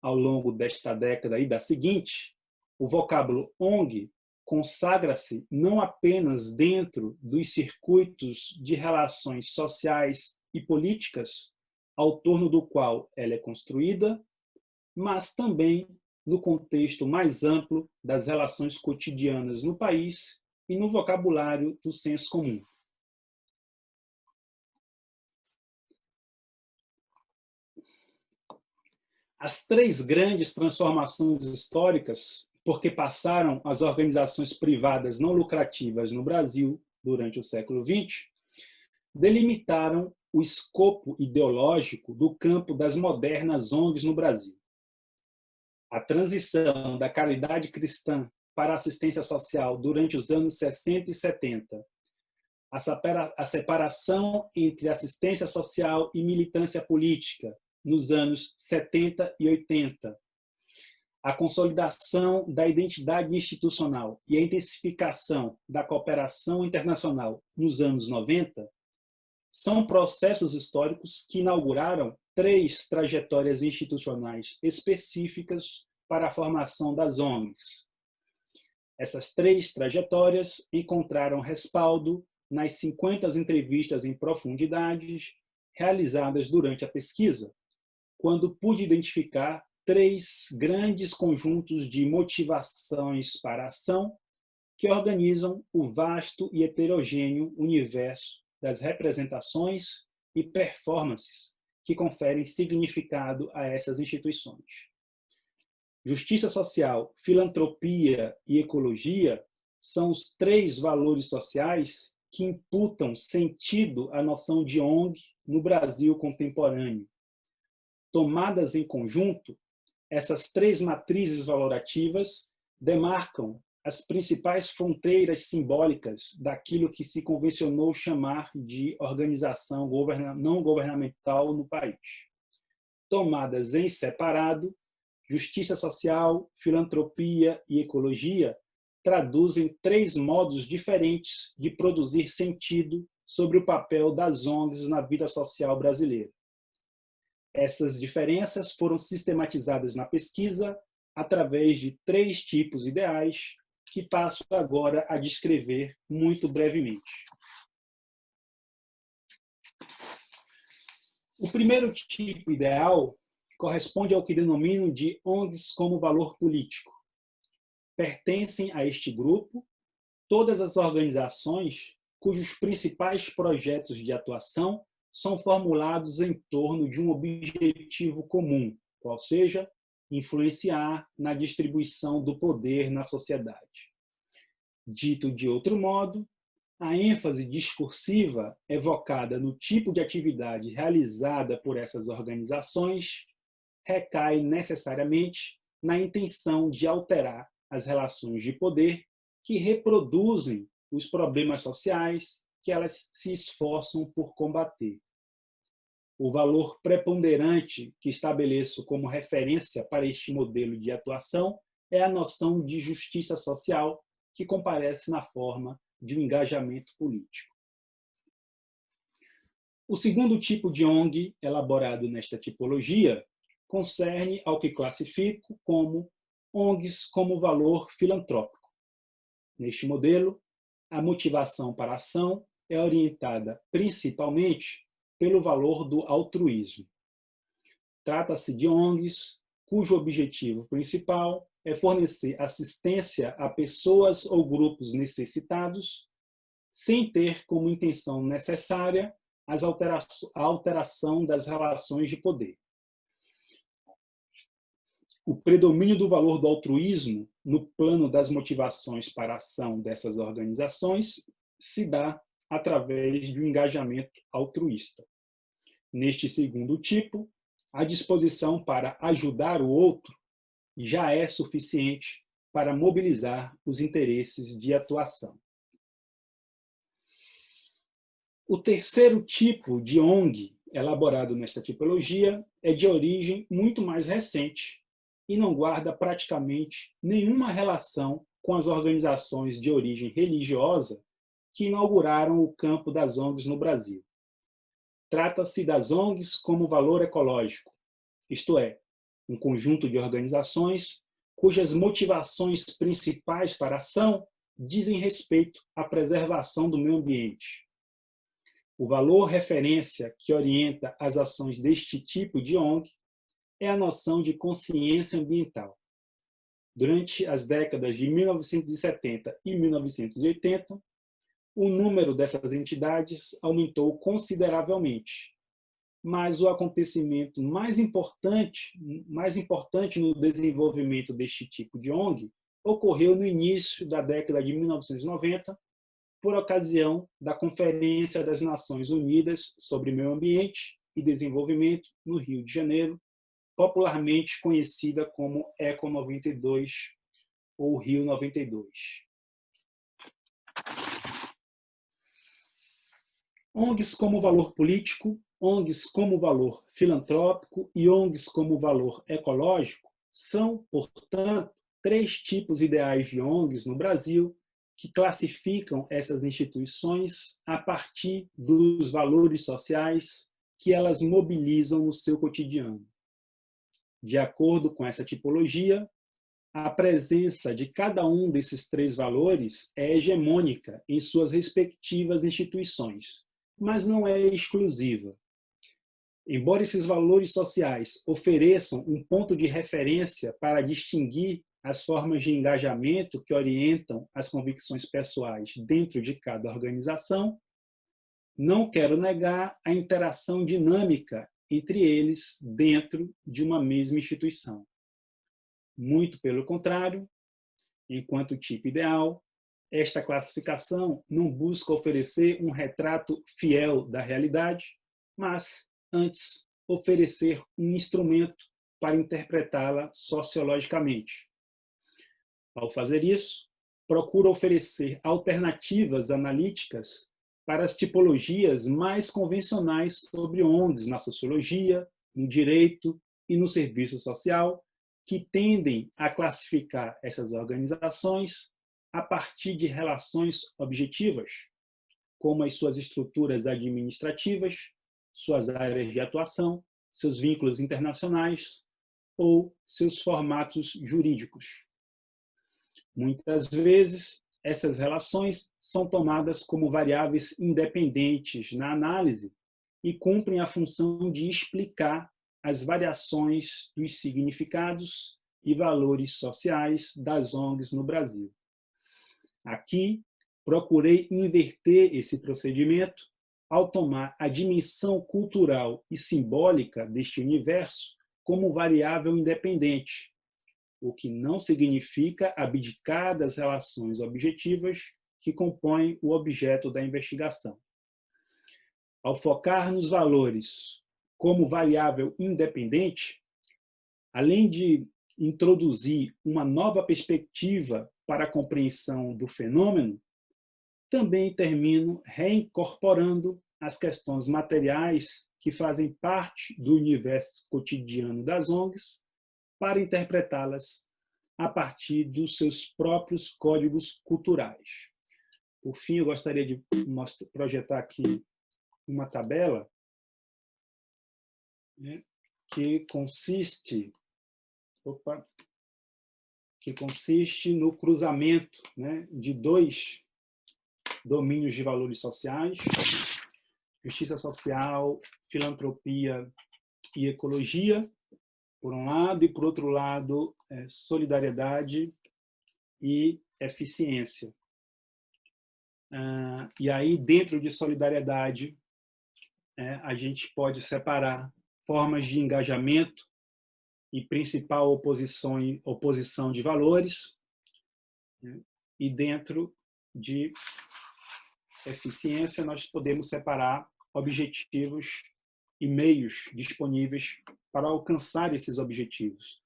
Ao longo desta década e da seguinte, o vocábulo ONG consagra-se não apenas dentro dos circuitos de relações sociais e políticas ao torno do qual ela é construída, mas também no contexto mais amplo das relações cotidianas no país e no vocabulário do senso comum. As três grandes transformações históricas por que passaram as organizações privadas não lucrativas no Brasil durante o século XX delimitaram o escopo ideológico do campo das modernas ONGs no Brasil. A transição da caridade cristã para a assistência social durante os anos 60 e 70, a separação entre assistência social e militância política nos anos 70 e 80, a consolidação da identidade institucional e a intensificação da cooperação internacional nos anos 90, são processos históricos que inauguraram três trajetórias institucionais específicas para a formação das ONGs. Essas três trajetórias encontraram respaldo nas 50 entrevistas em profundidade realizadas durante a pesquisa, quando pude identificar três grandes conjuntos de motivações para a ação que organizam o vasto e heterogêneo universo das representações e performances que conferem significado a essas instituições. Justiça social, filantropia e ecologia são os três valores sociais que imputam sentido à noção de ONG no Brasil contemporâneo. Tomadas em conjunto, essas três matrizes valorativas demarcam as principais fronteiras simbólicas daquilo que se convencionou chamar de organização não governamental no país. Tomadas em separado, justiça social, filantropia e ecologia traduzem três modos diferentes de produzir sentido sobre o papel das ONGs na vida social brasileira. Essas diferenças foram sistematizadas na pesquisa através de três tipos ideais que passo agora a descrever muito brevemente. O primeiro tipo ideal corresponde ao que denomino de ONGs como valor político. Pertencem a este grupo todas as organizações cujos principais projetos de atuação são formulados em torno de um objetivo comum, qual seja, influenciar na distribuição do poder na sociedade. Dito de outro modo, a ênfase discursiva evocada no tipo de atividade realizada por essas organizações recai necessariamente na intenção de alterar as relações de poder que reproduzem os problemas sociais que elas se esforçam por combater. O valor preponderante que estabeleço como referência para este modelo de atuação é a noção de justiça social, que comparece na forma de um engajamento político. O segundo tipo de ONG elaborado nesta tipologia concerne ao que classifico como ONGs como valor filantrópico. Neste modelo, a motivação para a ação é orientada principalmente pelo valor do altruísmo. Trata-se de ONGs cujo objetivo principal é fornecer assistência a pessoas ou grupos necessitados, sem ter como intenção necessária a alteração das relações de poder. O predomínio do valor do altruísmo no plano das motivações para a ação dessas organizações se dá através de um engajamento altruísta. Neste segundo tipo, a disposição para ajudar o outro já é suficiente para mobilizar os interesses de atuação. O terceiro tipo de ONG elaborado nesta tipologia é de origem muito mais recente e não guarda praticamente nenhuma relação com as organizações de origem religiosa que inauguraram o campo das ONGs no Brasil. Trata-se das ONGs como valor ecológico, isto é, um conjunto de organizações cujas motivações principais para a ação dizem respeito à preservação do meio ambiente. O valor referência que orienta as ações deste tipo de ONG é a noção de consciência ambiental. Durante as décadas de 1970 e 1980, o número dessas entidades aumentou consideravelmente, mas o acontecimento mais importante no desenvolvimento deste tipo de ONG ocorreu no início da década de 1990, por ocasião da Conferência das Nações Unidas sobre Meio Ambiente e Desenvolvimento no Rio de Janeiro, popularmente conhecida como Eco 92 ou Rio 92. ONGs como valor político, ONGs como valor filantrópico e ONGs como valor ecológico são, portanto, três tipos ideais de ONGs no Brasil que classificam essas instituições a partir dos valores sociais que elas mobilizam no seu cotidiano. De acordo com essa tipologia, a presença de cada um desses três valores é hegemônica em suas respectivas instituições, mas não é exclusiva. Embora esses valores sociais ofereçam um ponto de referência para distinguir as formas de engajamento que orientam as convicções pessoais dentro de cada organização, não quero negar a interação dinâmica entre eles dentro de uma mesma instituição. Muito pelo contrário, enquanto tipo ideal, esta classificação não busca oferecer um retrato fiel da realidade, mas, antes, oferecer um instrumento para interpretá-la sociologicamente. Ao fazer isso, procura oferecer alternativas analíticas para as tipologias mais convencionais sobre ONGs na sociologia, no direito e no serviço social, que tendem a classificar essas organizações a partir de relações objetivas, como as suas estruturas administrativas, suas áreas de atuação, seus vínculos internacionais ou seus formatos jurídicos. Muitas vezes, essas relações são tomadas como variáveis independentes na análise e cumprem a função de explicar as variações dos significados e valores sociais das ONGs no Brasil. Aqui, procurei inverter esse procedimento ao tomar a dimensão cultural e simbólica deste universo como variável independente, o que não significa abdicar das relações objetivas que compõem o objeto da investigação. Ao focar nos valores como variável independente, além de introduzir uma nova perspectiva para a compreensão do fenômeno, também termino reincorporando as questões materiais que fazem parte do universo cotidiano das ONGs para interpretá-las a partir dos seus próprios códigos culturais. Por fim, eu gostaria de projetar aqui uma tabela, né, que consiste no cruzamento, né, de dois domínios de valores sociais: justiça social, filantropia e ecologia, por um lado, e, por outro lado, solidariedade e eficiência. E aí, dentro de solidariedade, a gente pode separar formas de engajamento e principal oposição de valores, né? E dentro de eficiência, nós podemos separar objetivos e meios disponíveis para alcançar esses objetivos.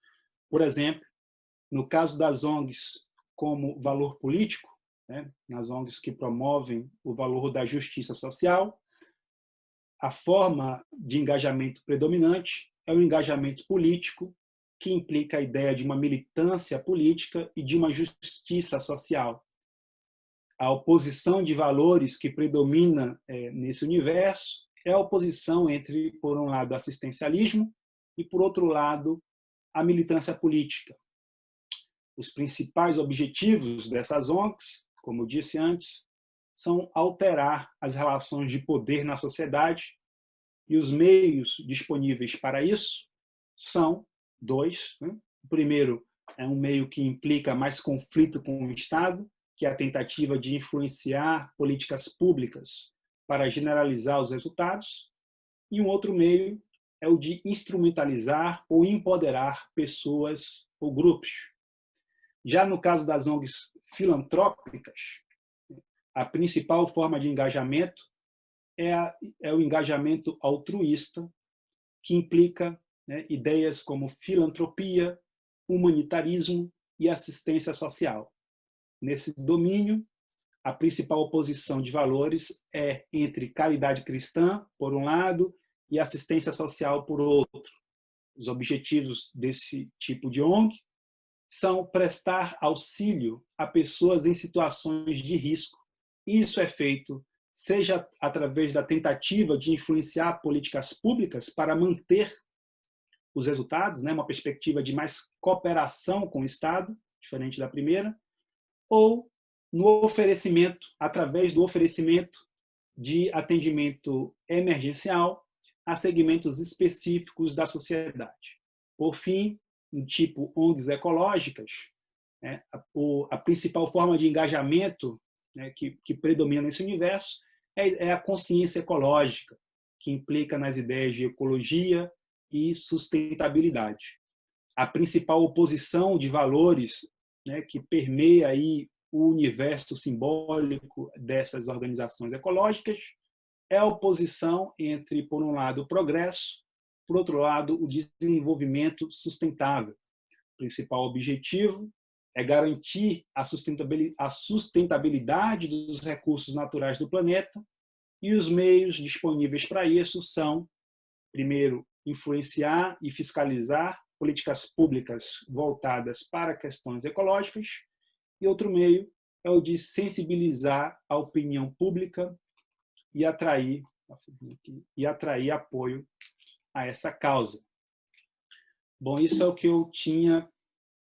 Por exemplo, no caso das ONGs como valor político, né, nas ONGs que promovem o valor da justiça social, a forma de engajamento predominante é o engajamento político, que implica a ideia de uma militância política e de uma justiça social. A oposição de valores que predomina nesse universo é a oposição entre, por um lado, assistencialismo e, por outro lado, a militância política. Os principais objetivos dessas ONGs, como eu disse antes, são alterar as relações de poder na sociedade, e os meios disponíveis para isso são dois, né? O primeiro é um meio que implica mais conflito com o Estado, que é a tentativa de influenciar políticas públicas para generalizar os resultados. E um outro meio é o de instrumentalizar ou empoderar pessoas ou grupos. Já no caso das ONGs filantrópicas, a principal forma de engajamento é o engajamento altruísta, que implica, né, ideias como filantropia, humanitarismo e assistência social. Nesse domínio, a principal oposição de valores é entre caridade cristã, por um lado, e assistência social, por outro. Os objetivos desse tipo de ONG são prestar auxílio a pessoas em situações de risco. Isso é feito seja através da tentativa de influenciar políticas públicas para manter os resultados, né, uma perspectiva de mais cooperação com o Estado, diferente da primeira, ou no oferecimento, através do oferecimento de atendimento emergencial a segmentos específicos da sociedade. Por fim, no tipo ONGs ecológicas, né, a principal forma de engajamento, né, que predomina nesse universo é a consciência ecológica, que implica nas ideias de ecologia e sustentabilidade. A principal oposição de valores, né, que permeia aí o universo simbólico dessas organizações ecológicas é a oposição entre, por um lado, o progresso, por outro lado, o desenvolvimento sustentável. O principal objetivo é garantir a sustentabilidade dos recursos naturais do planeta, e os meios disponíveis para isso são, primeiro, influenciar e fiscalizar políticas públicas voltadas para questões ecológicas, e outro meio é o de sensibilizar a opinião pública e atrair apoio a essa causa. Bom, isso é o que eu tinha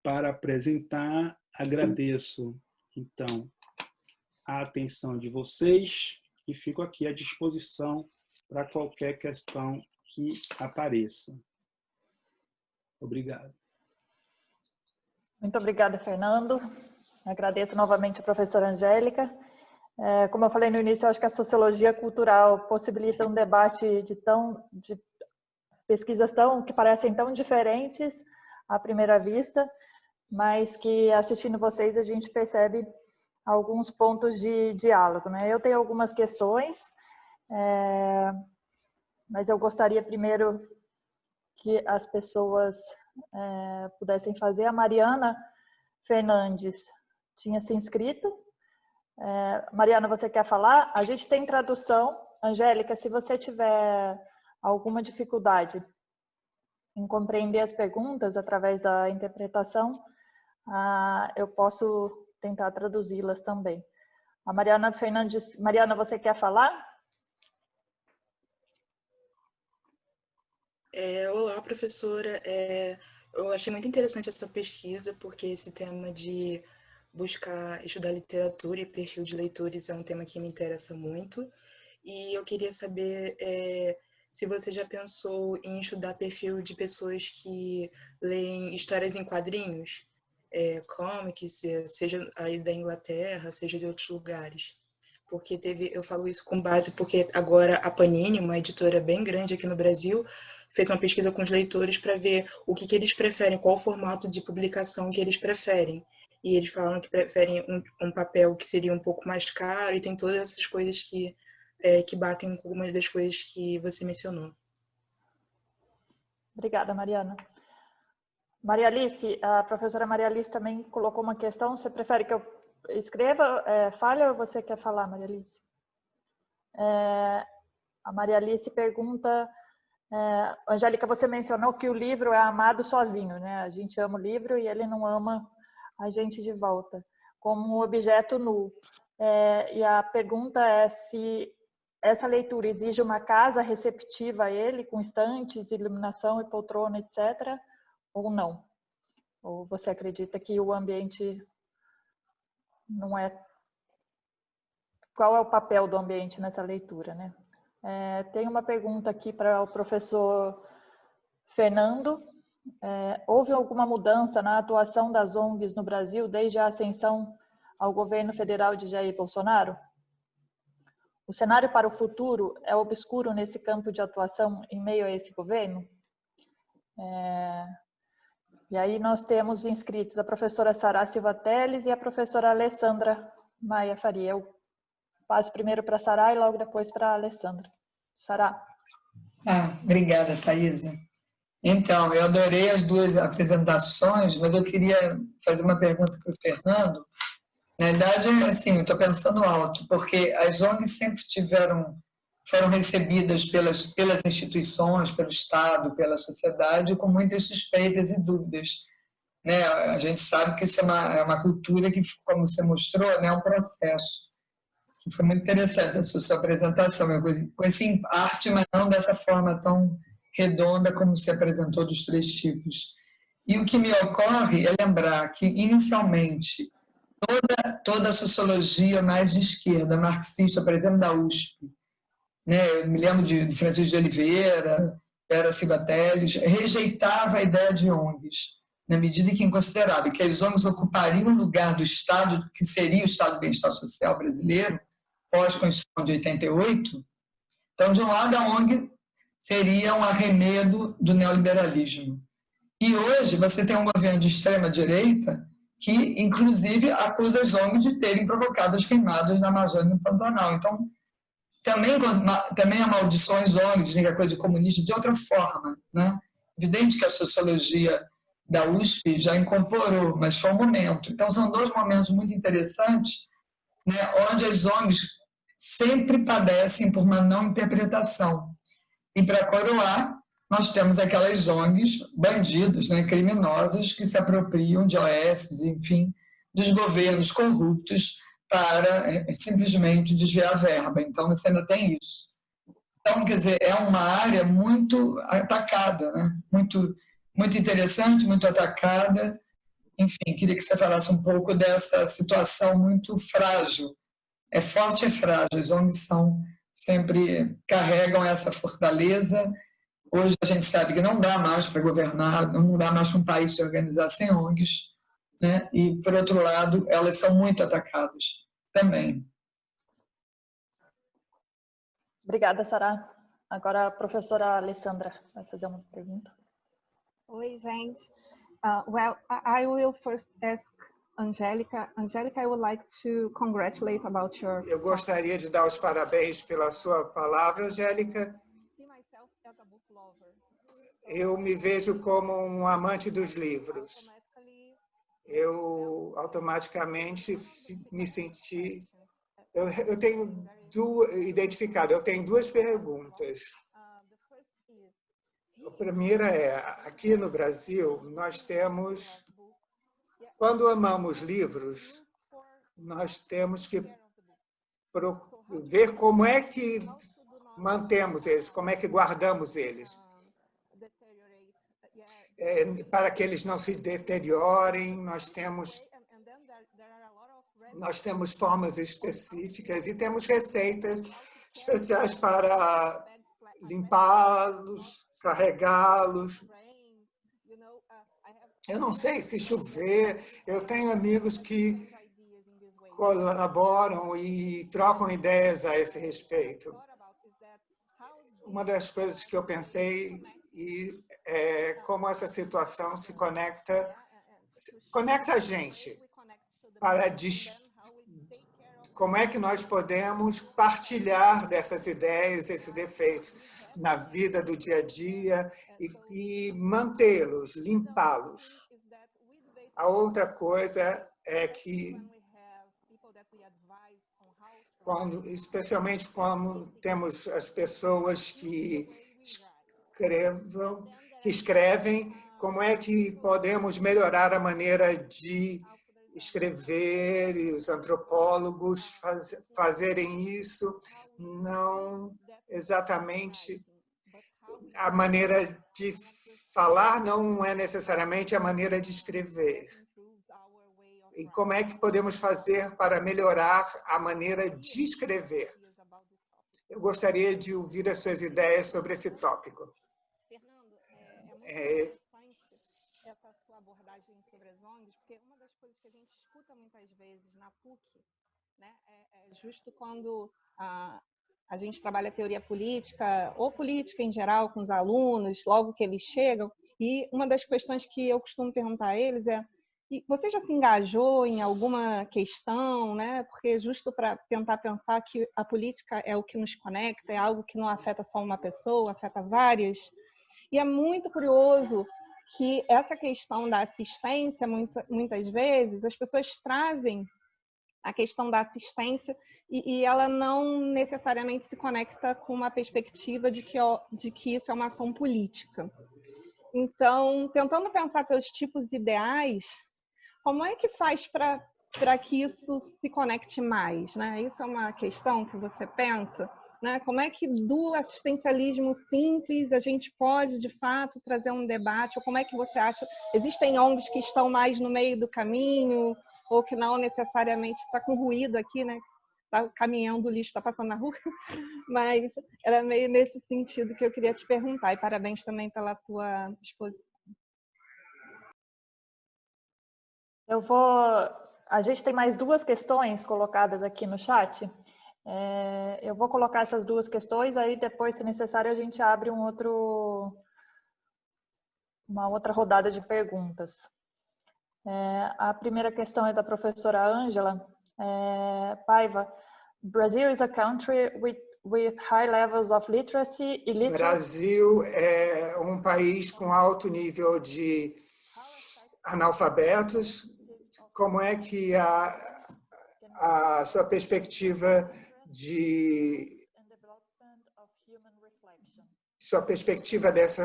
para apresentar. Agradeço, então, a atenção de vocês e fico aqui à disposição para qualquer questão que apareça. Obrigado. Muito obrigada, Fernando. Agradeço novamente a professora Angélica. Como eu falei no início, eu acho que a sociologia cultural possibilita um debate de pesquisas que parecem tão diferentes à primeira vista, mas que assistindo vocês a gente percebe alguns pontos de diálogo, né? Eu tenho algumas questões, mas eu gostaria primeiro que as pessoas pudessem fazer. A Mariana Fernandes tinha se inscrito. Mariana, você quer falar? A gente tem tradução. Angélica, se você tiver alguma dificuldade em compreender as perguntas através da interpretação, eu posso tentar traduzi-las também. A Mariana Fernandes. Mariana, você quer falar? Olá, professora. Eu achei muito interessante essa pesquisa, porque esse tema de buscar estudar literatura e perfil de leitores é um tema que me interessa muito. E eu queria saber se você já pensou em estudar perfil de pessoas que leem histórias em quadrinhos, comics, seja aí da Inglaterra, seja de outros lugares. Porque eu falo isso com base porque agora a Panini, uma editora bem grande aqui no Brasil, fez uma pesquisa com os leitores para ver o que eles preferem, qual o formato de publicação que eles preferem. E eles falam que preferem um papel que seria um pouco mais caro e tem todas essas coisas que batem com algumas das coisas que você mencionou. Obrigada, Mariana. Maria Alice, a professora Maria Alice também colocou uma questão. Você prefere que eu escreva, fale, ou você quer falar, Maria Alice? A Maria Alice pergunta... Angélica, você mencionou que o livro é amado sozinho, né? A gente ama o livro e ele não ama a gente de volta, como um objeto nu. E a pergunta é se essa leitura exige uma casa receptiva a ele, com estantes, iluminação e poltrona, etc., ou não? Ou você acredita que o ambiente não é... Qual é o papel do ambiente nessa leitura, né? Tem uma pergunta aqui para o professor Fernando. Houve alguma mudança na atuação das ONGs no Brasil desde a ascensão ao governo federal de Jair Bolsonaro? O cenário para o futuro é obscuro nesse campo de atuação em meio a esse governo? E aí nós temos inscritos a professora Sara Silva Teles e a professora Alessandra Maia Faria. Eu passo primeiro para a Sara e logo depois para a Alessandra. Sara. Obrigada, Thaisa. Então, eu adorei as duas apresentações, mas eu queria fazer uma pergunta para o Fernando. Na verdade, assim, eu estou pensando alto, porque as ONGs sempre foram recebidas pelas instituições, pelo Estado, pela sociedade, com muitas suspeitas e dúvidas. Né? A gente sabe que isso é uma cultura que, como você mostrou, né, é um processo. Foi muito interessante a sua apresentação. Eu conheci arte, mas não dessa forma tão redonda como se apresentou dos três tipos. E o que me ocorre é lembrar que, inicialmente, toda a sociologia mais de esquerda, marxista, por exemplo, da USP, né? Eu me lembro de Francisco de Oliveira, Vera Silva Teles, rejeitava a ideia de ONGs, na medida em que considerava que as ONGs ocupariam o lugar do Estado, que seria o Estado do Bem-Estar Social brasileiro, pós-Constituição de 88. Então, de um lado, a ONG seria um arremedo do neoliberalismo. E hoje você tem um governo de extrema-direita que, inclusive, acusa as ONGs de terem provocado as queimadas na Amazônia e no Pantanal. Então, também amaldiçoam as ONGs, dizem que é coisa de comunista, de outra forma. Né? Evidente que a sociologia da USP já incorporou, mas foi um momento. Então, são dois momentos muito interessantes, né, onde as ONGs sempre padecem por uma não interpretação. E, para coroar, nós temos aquelas ONGs bandidas, né, criminosas, que se apropriam de OS, enfim, dos governos corruptos para simplesmente desviar a verba. Então, você ainda tem isso. Então, quer dizer, é uma área muito atacada, né? Muito interessante, muito atacada. Enfim, queria que você falasse um pouco dessa situação muito frágil. É forte e frágil. As ONGs sempre carregam essa fortaleza. Hoje a gente sabe que não dá mais para governar, não dá mais para um país se organizar sem ONGs, né? E, por outro lado, elas são muito atacadas também. Obrigada, Sara. Agora a professora Alessandra vai fazer uma pergunta. Oi, gente. Well, I will first ask Angélica. Angélica, I would like to congratulate about your... Eu gostaria de dar os parabéns pela sua palavra, Angélica. Eu me vejo como um amante dos livros. Eu automaticamente me senti... Eu tenho eu tenho duas perguntas. A primeira é, aqui no Brasil, nós temos... Quando amamos livros, nós temos que ver como é que mantemos eles, como é que guardamos eles, para que eles não se deteriorem. Nós temos formas específicas e temos receitas especiais para limpá-los, carregá-los. Eu não sei se chover. Eu tenho amigos que colaboram e trocam ideias a esse respeito. Uma das coisas que eu pensei é como essa situação se conecta a gente para como é que nós podemos partilhar dessas ideias, esses efeitos na vida do dia a dia e mantê-los, limpá-los. A outra coisa é que, especialmente quando temos as pessoas que escrevem, como é que podemos melhorar a maneira de escrever e os antropólogos fazerem isso, não exatamente a maneira de falar, não é necessariamente a maneira de escrever. E como é que podemos fazer para melhorar a maneira de escrever? Eu gostaria de ouvir as suas ideias sobre esse tópico. Essa sua abordagem sobre as ONGs, porque uma das coisas que a gente escuta muitas vezes na PUC, né, é justo quando a gente trabalha teoria política, ou política em geral, com os alunos, logo que eles chegam, e uma das questões que eu costumo perguntar a eles é: e você já se engajou em alguma questão, né? Porque justo para tentar pensar que a política é o que nos conecta, é algo que não afeta só uma pessoa, afeta várias. E é muito curioso que essa questão da assistência, muitas vezes, as pessoas trazem a questão da assistência e ela não necessariamente se conecta com uma perspectiva de que isso é uma ação política. Então, tentando pensar teus tipos ideais, como é que faz para que isso se conecte mais, né? Isso é uma questão que você pensa, né? Como é que do assistencialismo simples a gente pode, de fato, trazer um debate? Ou como é que você acha? Existem ONGs que estão mais no meio do caminho ou que não necessariamente está com ruído aqui, né? Está caminhando, o lixo está passando na rua, mas era meio nesse sentido que eu queria te perguntar. E parabéns também pela tua exposição. A gente tem mais duas questões colocadas aqui no chat. Eu vou colocar essas duas questões, aí depois, se necessário, a gente abre uma outra rodada de perguntas. A primeira questão é da professora Ângela Paiva. Brazil is a country with high levels of literacy, illiteracy. Brasil é um país com alto nível de analfabetos. Como é que a sua perspectiva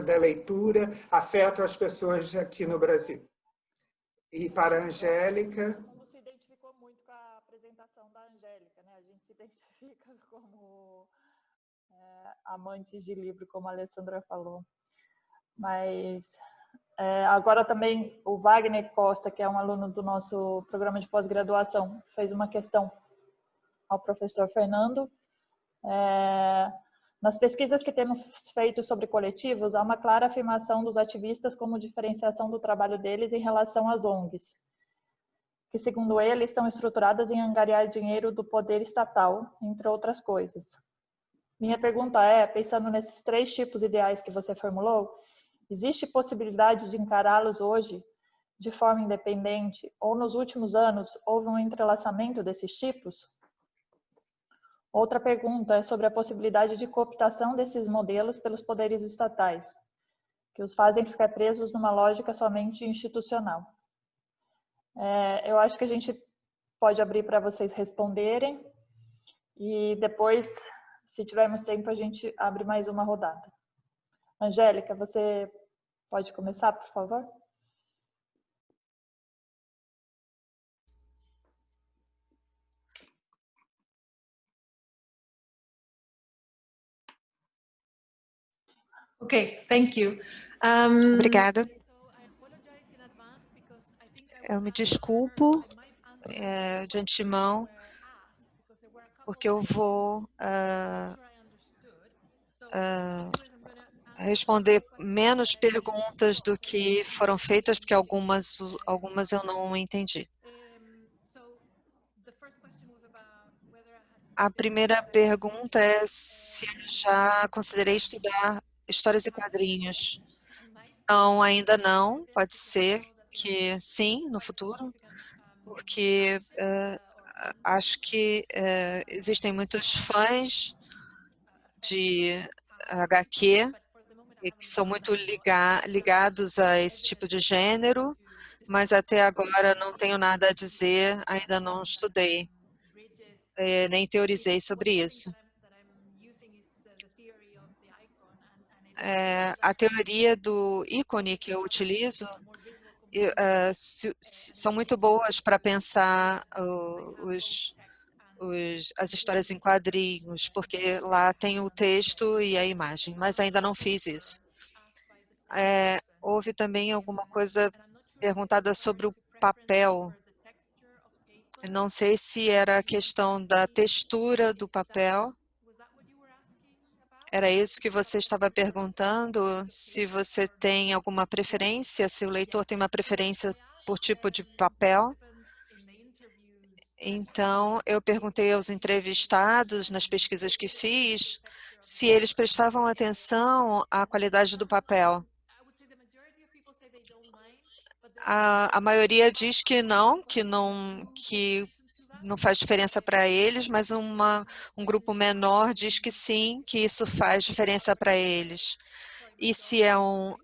da leitura afeta as pessoas aqui no Brasil? E para a Angélica... Todo mundo se identificou muito com a apresentação da Angélica, né? A gente se identifica como amantes de livro, como a Alessandra falou. Mas agora também o Wagner Costa, que é um aluno do nosso programa de pós-graduação, fez uma questão ao professor Fernando. Nas pesquisas que temos feito sobre coletivos, há uma clara afirmação dos ativistas como diferenciação do trabalho deles em relação às ONGs, que, segundo ele, estão estruturadas em angariar dinheiro do poder estatal, entre outras coisas. Minha pergunta é, pensando nesses 3 tipos ideais que você formulou, existe possibilidade de encará-los hoje de forma independente ou nos últimos anos houve um entrelaçamento desses tipos? Outra pergunta é sobre a possibilidade de cooptação desses modelos pelos poderes estatais, que os fazem ficar presos numa lógica somente institucional. Eu acho que a gente pode abrir para vocês responderem e depois, se tivermos tempo, a gente abre mais uma rodada. Angélica, você pode começar, por favor? Okay, thank you. Obrigada. Eu me desculpo de antemão, porque eu vou responder menos perguntas do que foram feitas, porque algumas eu não entendi. A primeira pergunta é se eu já considerei estudar histórias e quadrinhos. Não, ainda não. Pode ser que sim, no futuro, porque acho que existem muitos fãs de HQ que são muito ligados a esse tipo de gênero, mas até agora não tenho nada a dizer, ainda não estudei, nem teorizei sobre isso. A teoria do ícone que eu utilizo são muito boas para pensar as histórias em quadrinhos, porque lá tem o texto e a imagem, mas ainda não fiz isso. Houve também alguma coisa perguntada sobre o papel. Não sei se era a questão da textura do papel. Era isso que você estava perguntando? Se você tem alguma preferência, se o leitor tem uma preferência por tipo de papel? Então, eu perguntei aos entrevistados nas pesquisas que fiz se eles prestavam atenção à qualidade do papel. A maioria diz que não faz diferença para eles, mas um grupo menor diz que sim, que isso faz diferença para eles. E se é um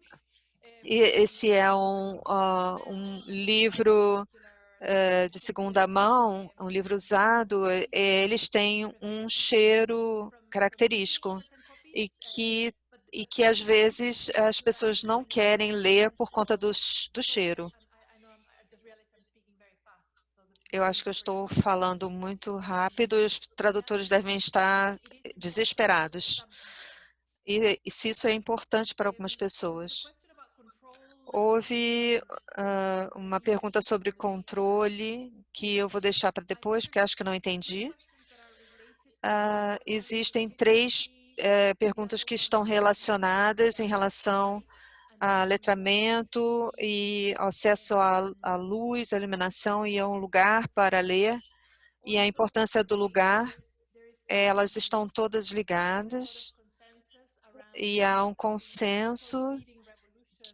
livro de segunda mão, um livro usado, eles têm um cheiro característico e que às vezes as pessoas não querem ler por conta do cheiro. Eu acho que eu estou falando muito rápido e os tradutores devem estar desesperados. E se isso é importante para algumas pessoas. Houve uma pergunta sobre controle, que eu vou deixar para depois, porque acho que não entendi. Existem 3 perguntas que estão relacionadas em relação a letramento e acesso à luz, à iluminação e a um lugar para ler. E a importância do lugar, elas estão todas ligadas e há um consenso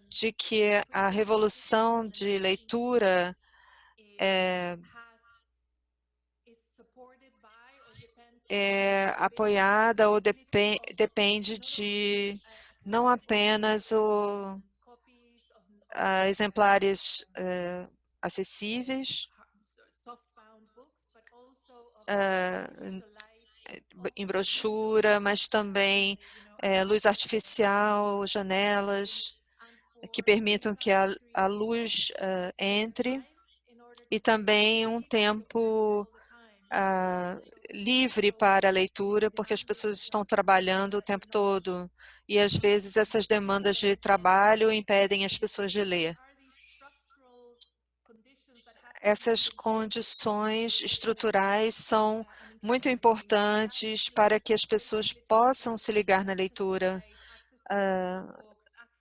de que a revolução de leitura é apoiada ou depende de não apenas exemplares acessíveis em brochura, mas também luz artificial, janelas que permitam que a luz entre e também um tempo livre para a leitura, porque as pessoas estão trabalhando o tempo todo e às vezes essas demandas de trabalho impedem as pessoas de ler. Essas condições estruturais são muito importantes para que as pessoas possam se ligar na leitura.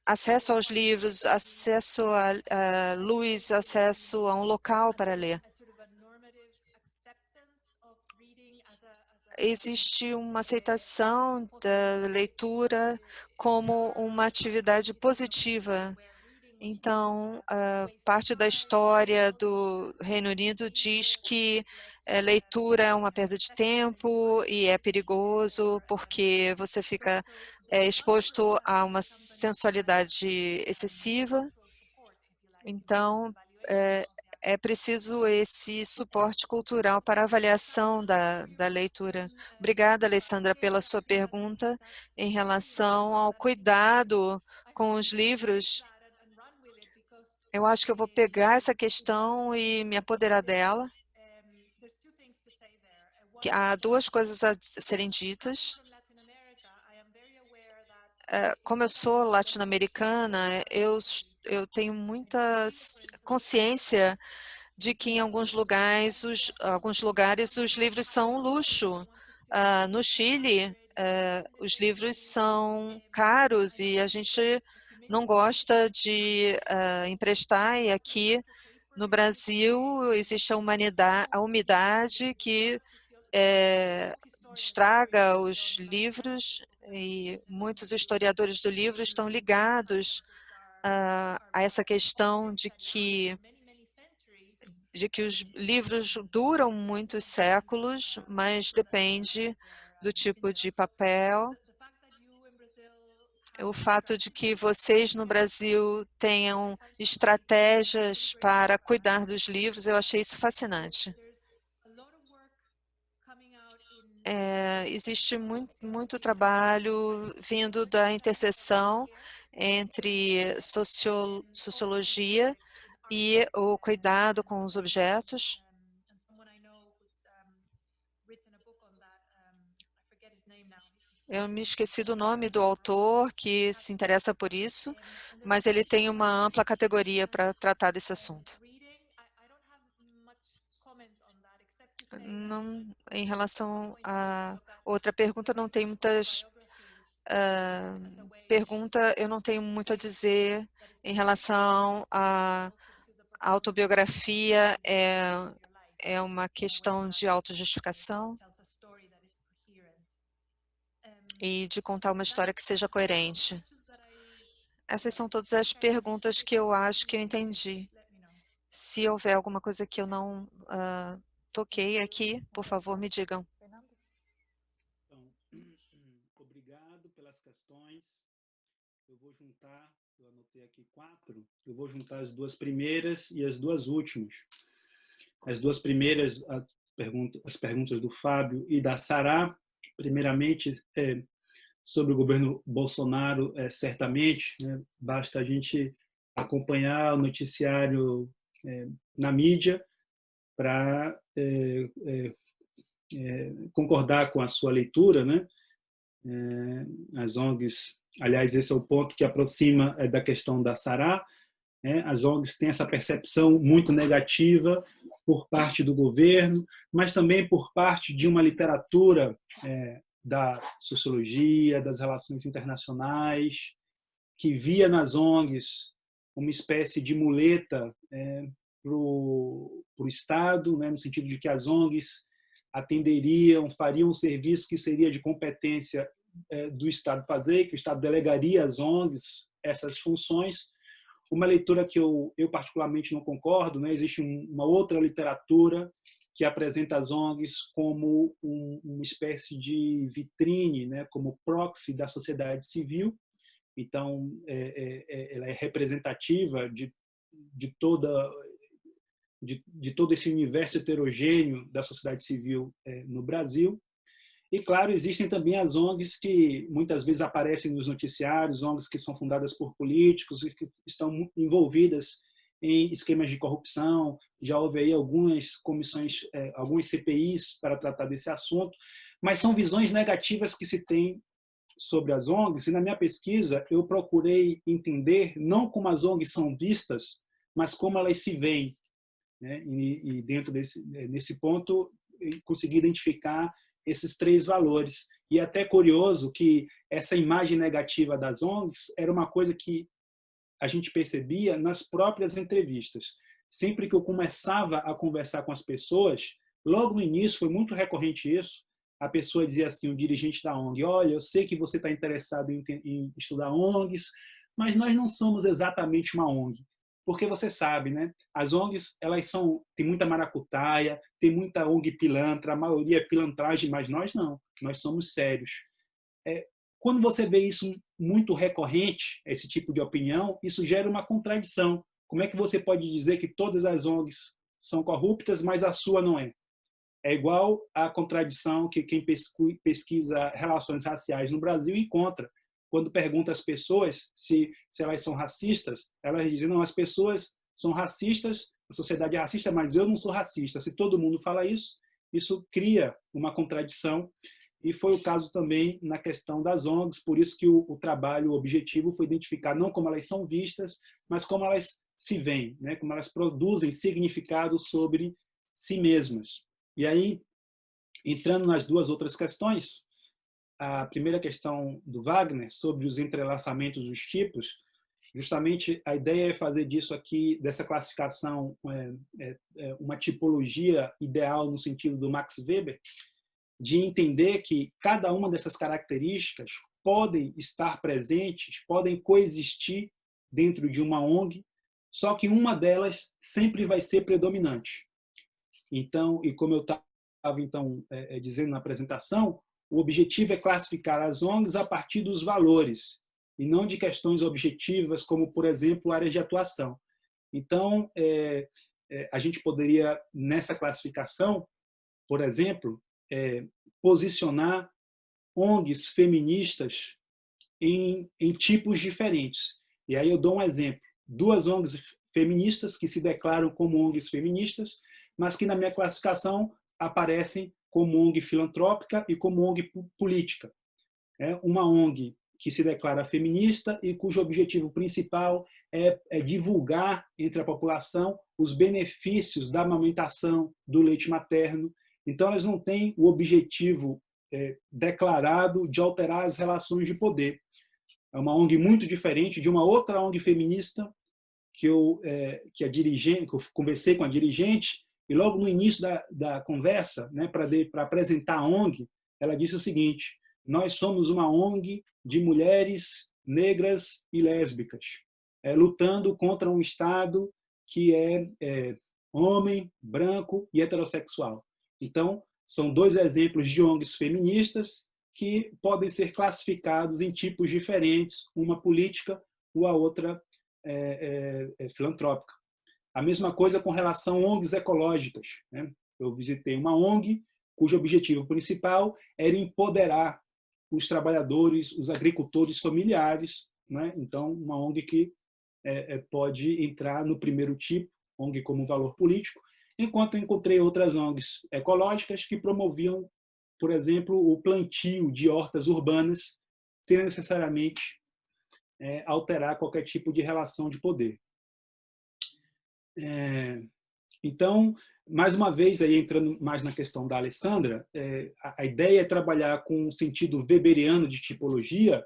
Acesso aos livros, acesso à luz, acesso a um local para ler. Existe uma aceitação da leitura como uma atividade positiva. Então, parte da história do Reino Unido diz que leitura é uma perda de tempo e é perigoso porque você fica exposto a uma sensualidade excessiva. Então, é preciso esse suporte cultural para a avaliação da leitura. Obrigada, Alessandra, pela sua pergunta em relação ao cuidado com os livros. Eu acho que eu vou pegar essa questão e me apoderar dela. Há 2 coisas a serem ditas. Como eu sou latino-americana, eu tenho muita consciência de que em alguns lugares os livros são um luxo. No Chile, os livros são caros e a gente não gosta de emprestar, e aqui no Brasil existe a umidade que estraga os livros e muitos historiadores do livro estão ligados a essa questão de que os livros duram muitos séculos, mas depende do tipo de papel. O fato de que vocês no Brasil tenham estratégias para cuidar dos livros, eu achei isso fascinante. Existe muito trabalho vindo da interseção entre sociologia e o cuidado com os objetos. Eu me esqueci do nome do autor que se interessa por isso, mas ele tem uma ampla categoria para tratar desse assunto. Não, em relação a outra pergunta, não tem muitas eu não tenho muito a dizer em relação à autobiografia. é uma questão de autojustificação e de contar uma história que seja coerente. Essas são todas as perguntas que eu acho que eu entendi. Se houver alguma coisa que eu não toquei aqui, por favor, me digam. Então, obrigado pelas questões. Eu vou juntar, eu anotei aqui 4, eu vou juntar as 2 primeiras e as 2 últimas. As 2 primeiras, as perguntas do Fábio e da Sará, primeiramente, sobre o governo Bolsonaro, certamente, né, basta a gente acompanhar o noticiário na mídia para concordar com a sua leitura, né? As ONGs, aliás, esse é o ponto que aproxima da questão da Sará, né? As ONGs têm essa percepção muito negativa por parte do governo, mas também por parte de uma literatura da sociologia, das relações internacionais, que via nas ONGs uma espécie de muleta para o Estado, né, no sentido de que as ONGs atenderiam, fariam um serviço que seria de competência do Estado fazer, que o Estado delegaria às ONGs essas funções. Uma leitura que eu particularmente não concordo, né? Existe uma outra literatura que apresenta as ONGs como uma espécie de vitrine, né? Como proxy da sociedade civil. Então, ela é representativa de todo esse universo heterogêneo da sociedade civil no Brasil. E, claro, existem também as ONGs que muitas vezes aparecem nos noticiários, ONGs que são fundadas por políticos e que estão envolvidas em esquemas de corrupção. Já houve aí algumas comissões, algumas CPIs para tratar desse assunto, mas são visões negativas que se tem sobre as ONGs, e na minha pesquisa eu procurei entender não como as ONGs são vistas, mas como elas se veem, né? E dentro nesse ponto consegui identificar esses 3 valores. E é até curioso que essa imagem negativa das ONGs era uma coisa que a gente percebia nas próprias entrevistas. Sempre que eu começava a conversar com as pessoas, logo no início foi muito recorrente isso, a pessoa dizia assim, o dirigente da ONG, olha, eu sei que você está interessado em estudar ONGs, mas nós não somos exatamente uma ONG. Porque você sabe, né? As ONGs, tem muita maracutaia, tem muita ONG pilantra, a maioria é pilantragem, mas nós não, nós somos sérios. Quando você vê isso muito recorrente, esse tipo de opinião, isso gera uma contradição. Como é que você pode dizer que todas as ONGs são corruptas, mas a sua não é? É igual a contradição que quem pesquisa relações raciais no Brasil encontra. Quando pergunta às pessoas se elas são racistas, elas dizem, não, as pessoas são racistas, a sociedade é racista, mas eu não sou racista. Se todo mundo fala isso, isso cria uma contradição. E foi o caso também na questão das ONGs, por isso que o trabalho, o objetivo foi identificar não como elas são vistas, mas como elas se veem, né? Como elas produzem significado sobre si mesmas. E aí, entrando nas 2 outras questões, a primeira questão do Wagner, sobre os entrelaçamentos dos tipos, justamente a ideia é fazer disso aqui, dessa classificação, uma tipologia ideal no sentido do Max Weber, de entender que cada uma dessas características podem estar presentes, podem coexistir dentro de uma ONG, só que uma delas sempre vai ser predominante. Então, e como eu estava dizendo na apresentação, o objetivo é classificar as ONGs a partir dos valores e não de questões objetivas, como, por exemplo, áreas de atuação. Então, a gente poderia, nessa classificação, por exemplo, posicionar ONGs feministas em tipos diferentes. E aí eu dou um exemplo. 2 ONGs feministas que se declaram como ONGs feministas, mas que na minha classificação aparecem como ONG filantrópica e como ONG política. Uma ONG que se declara feminista e cujo objetivo principal é divulgar entre a população os benefícios da amamentação, do leite materno. Então, elas não têm o objetivo declarado de alterar as relações de poder. É uma ONG muito diferente de uma outra ONG feminista que eu conversei com a dirigente, E logo no início da conversa, né, para apresentar a ONG, ela disse o seguinte: nós somos uma ONG de mulheres negras e lésbicas, lutando contra um Estado que é homem, branco e heterossexual. Então, são dois exemplos de ONGs feministas que podem ser classificados em tipos diferentes, uma política ou a outra filantrópica. A mesma coisa com relação a ONGs ecológicas, né? Eu visitei uma ONG cujo objetivo principal era empoderar os trabalhadores, os agricultores familiares, né? Então, uma ONG que pode entrar no primeiro tipo, ONG como valor político, enquanto eu encontrei outras ONGs ecológicas que promoviam, por exemplo, o plantio de hortas urbanas, sem necessariamente alterar qualquer tipo de relação de poder. Então, mais uma vez, aí entrando mais na questão da Alessandra, a ideia é trabalhar com um sentido weberiano de tipologia.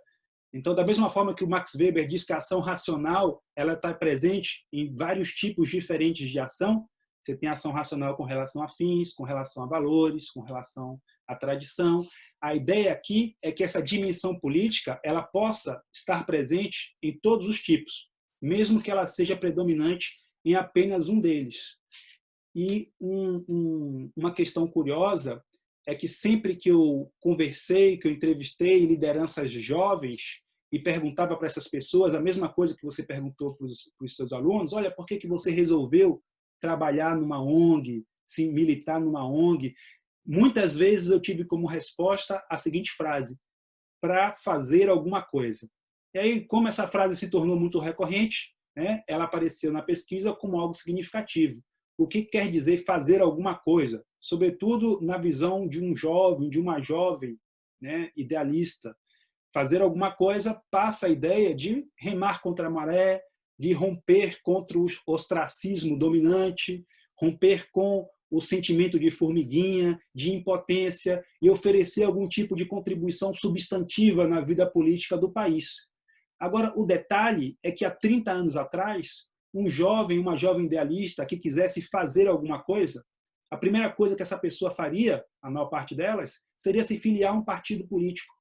Então, da mesma forma que o Max Weber diz que a ação racional ela está presente em vários tipos diferentes de ação. Você tem ação racional com relação a fins, com relação a valores, com relação à tradição. A ideia aqui é que essa dimensão política ela possa estar presente em todos os tipos, mesmo que ela seja predominante em apenas um deles. E uma questão curiosa é que sempre que eu conversei, que eu entrevistei lideranças jovens e perguntava para essas pessoas a mesma coisa que você perguntou para os seus alunos: olha, por que você resolveu trabalhar numa ONG, se militar numa ONG? Muitas vezes eu tive como resposta a seguinte frase: para fazer alguma coisa. E aí, como essa frase se tornou muito recorrente, né, ela apareceu na pesquisa como algo significativo. O que quer dizer fazer alguma coisa? Sobretudo na visão de um jovem, de uma jovem, né, idealista. Fazer alguma coisa passa a ideia de remar contra a maré, de romper contra o ostracismo dominante, romper com o sentimento de formiguinha, de impotência e oferecer algum tipo de contribuição substantiva na vida política do país. Agora, o detalhe é que há 30 anos atrás, um jovem, uma jovem idealista que quisesse fazer alguma coisa, a primeira coisa que essa pessoa faria, a maior parte delas, seria se filiar a um partido político.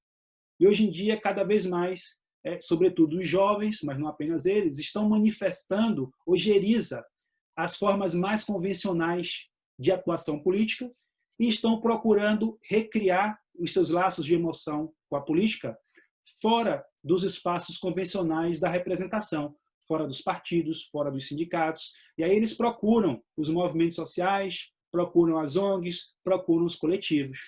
E hoje em dia, cada vez mais, sobretudo os jovens, mas não apenas eles, estão manifestando ojeriza as formas mais convencionais de atuação política e estão procurando recriar os seus laços de emoção com a política fora dos espaços convencionais da representação, fora dos partidos, fora dos sindicatos. E aí eles procuram os movimentos sociais, procuram as ONGs, procuram os coletivos.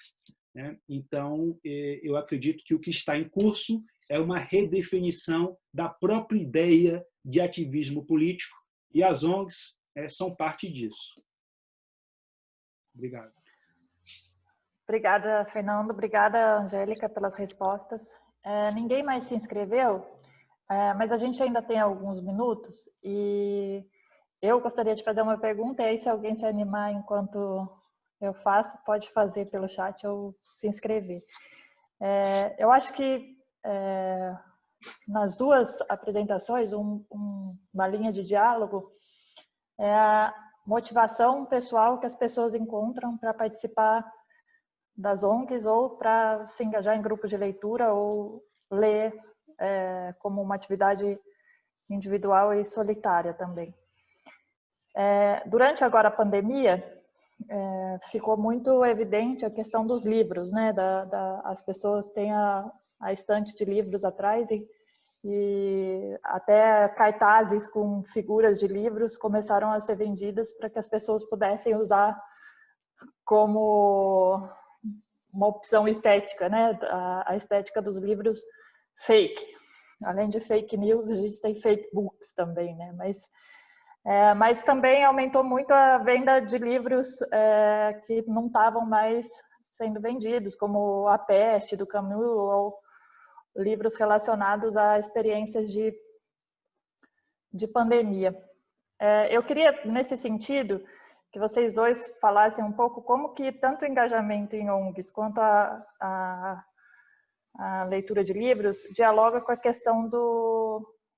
Então, eu acredito que o que está em curso é uma redefinição da própria ideia de ativismo político e as ONGs são parte disso. Obrigado. Obrigada, Fernando. Obrigada, Angélica, pelas respostas. Ninguém mais se inscreveu, mas a gente ainda tem alguns minutos e eu gostaria de fazer uma pergunta, e aí se alguém se animar enquanto eu faço, pode fazer pelo chat ou se inscrever. Eu acho que nas duas apresentações, uma linha de diálogo é a motivação pessoal que as pessoas encontram para participar das ONGs ou para se engajar em grupos de leitura ou ler como uma atividade individual e solitária também. Durante agora a pandemia, ficou muito evidente a questão dos livros, né? As pessoas têm a estante de livros atrás e até cartazes com figuras de livros começaram a ser vendidas para que as pessoas pudessem usar como uma opção estética, né? A estética dos livros fake. Além de fake news, a gente tem fake books também, né? Mas também aumentou muito a venda de livros que não estavam mais sendo vendidos, como A Peste, do Camus, ou livros relacionados a experiências de pandemia. Eu queria, nesse sentido, que vocês dois falassem um pouco como que tanto o engajamento em ONGs quanto a leitura de livros dialoga com a questão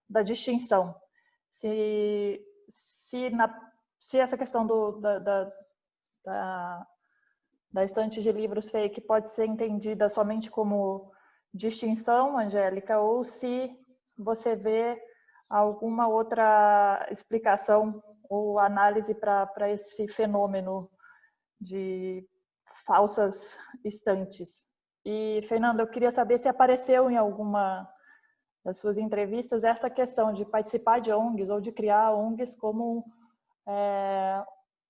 da distinção. Se essa questão da estante de livros fake pode ser entendida somente como distinção, Angélica, ou se você vê alguma outra explicação ou análise para esse fenômeno de falsas estantes. E, Fernanda, eu queria saber se apareceu em alguma das suas entrevistas essa questão de participar de ONGs ou de criar ONGs como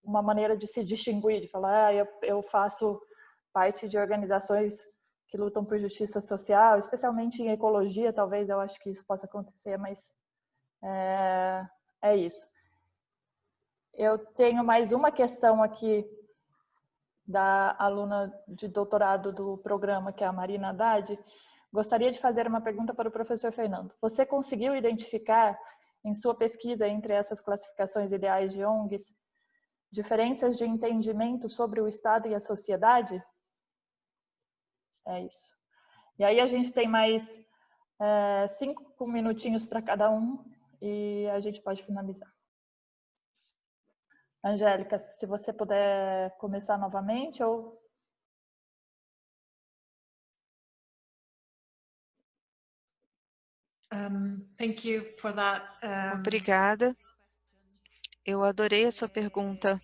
uma maneira de se distinguir, de falar, eu faço parte de organizações que lutam por justiça social, especialmente em ecologia, talvez eu acho que isso possa acontecer, mas é isso. Eu tenho mais uma questão aqui da aluna de doutorado do programa, que é a Marina Haddad. Gostaria de fazer uma pergunta para o professor Fernando. Você conseguiu identificar, em sua pesquisa entre essas classificações ideais de ONGs, diferenças de entendimento sobre o Estado e a sociedade? É isso. E aí a gente tem mais 5 minutinhos para cada um e a gente pode finalizar. Angélica, se você puder começar novamente ou... Thank you for that. Obrigada. Eu adorei a sua pergunta.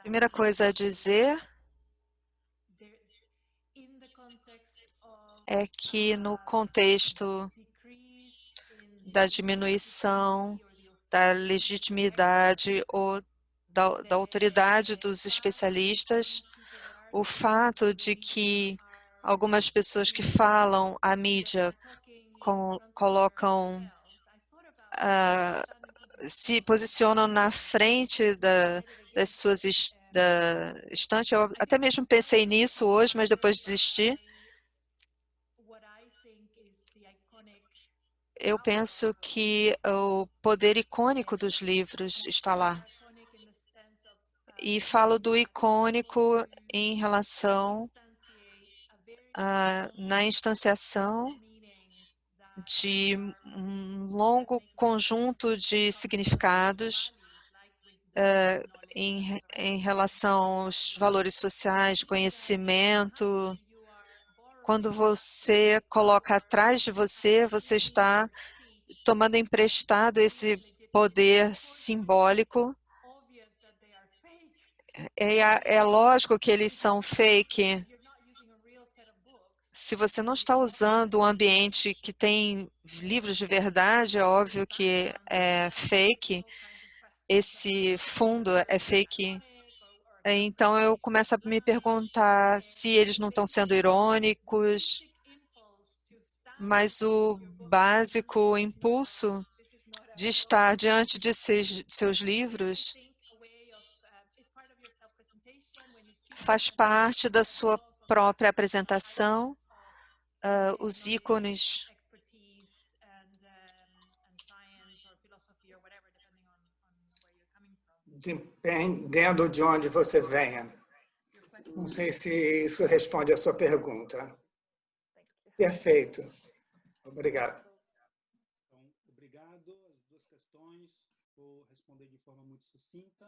Primeira coisa a dizer é que no contexto da diminuição da legitimidade ou da autoridade dos especialistas, o fato de que algumas pessoas que falam, a mídia, colocam, se posicionam na frente das suas estantes. Eu até mesmo pensei nisso hoje, mas depois desisti. Eu penso que o poder icônico dos livros está lá. E falo do icônico em relação na instanciação de um longo conjunto de significados em relação aos valores sociais, de conhecimento. Quando você coloca atrás de você, você está tomando emprestado esse poder simbólico. É lógico que eles são fake. Se você não está usando um ambiente que tem livros de verdade, é óbvio que é fake. Esse fundo é fake. Então, eu começo a me perguntar se eles não estão sendo irônicos, mas o básico o impulso de estar diante de seus livros faz parte da sua própria apresentação, os ícones. Dependendo de onde você venha. Não sei se isso responde à sua pergunta. Perfeito. Obrigado. Então, obrigado. As duas questões, vou responder de forma muito sucinta.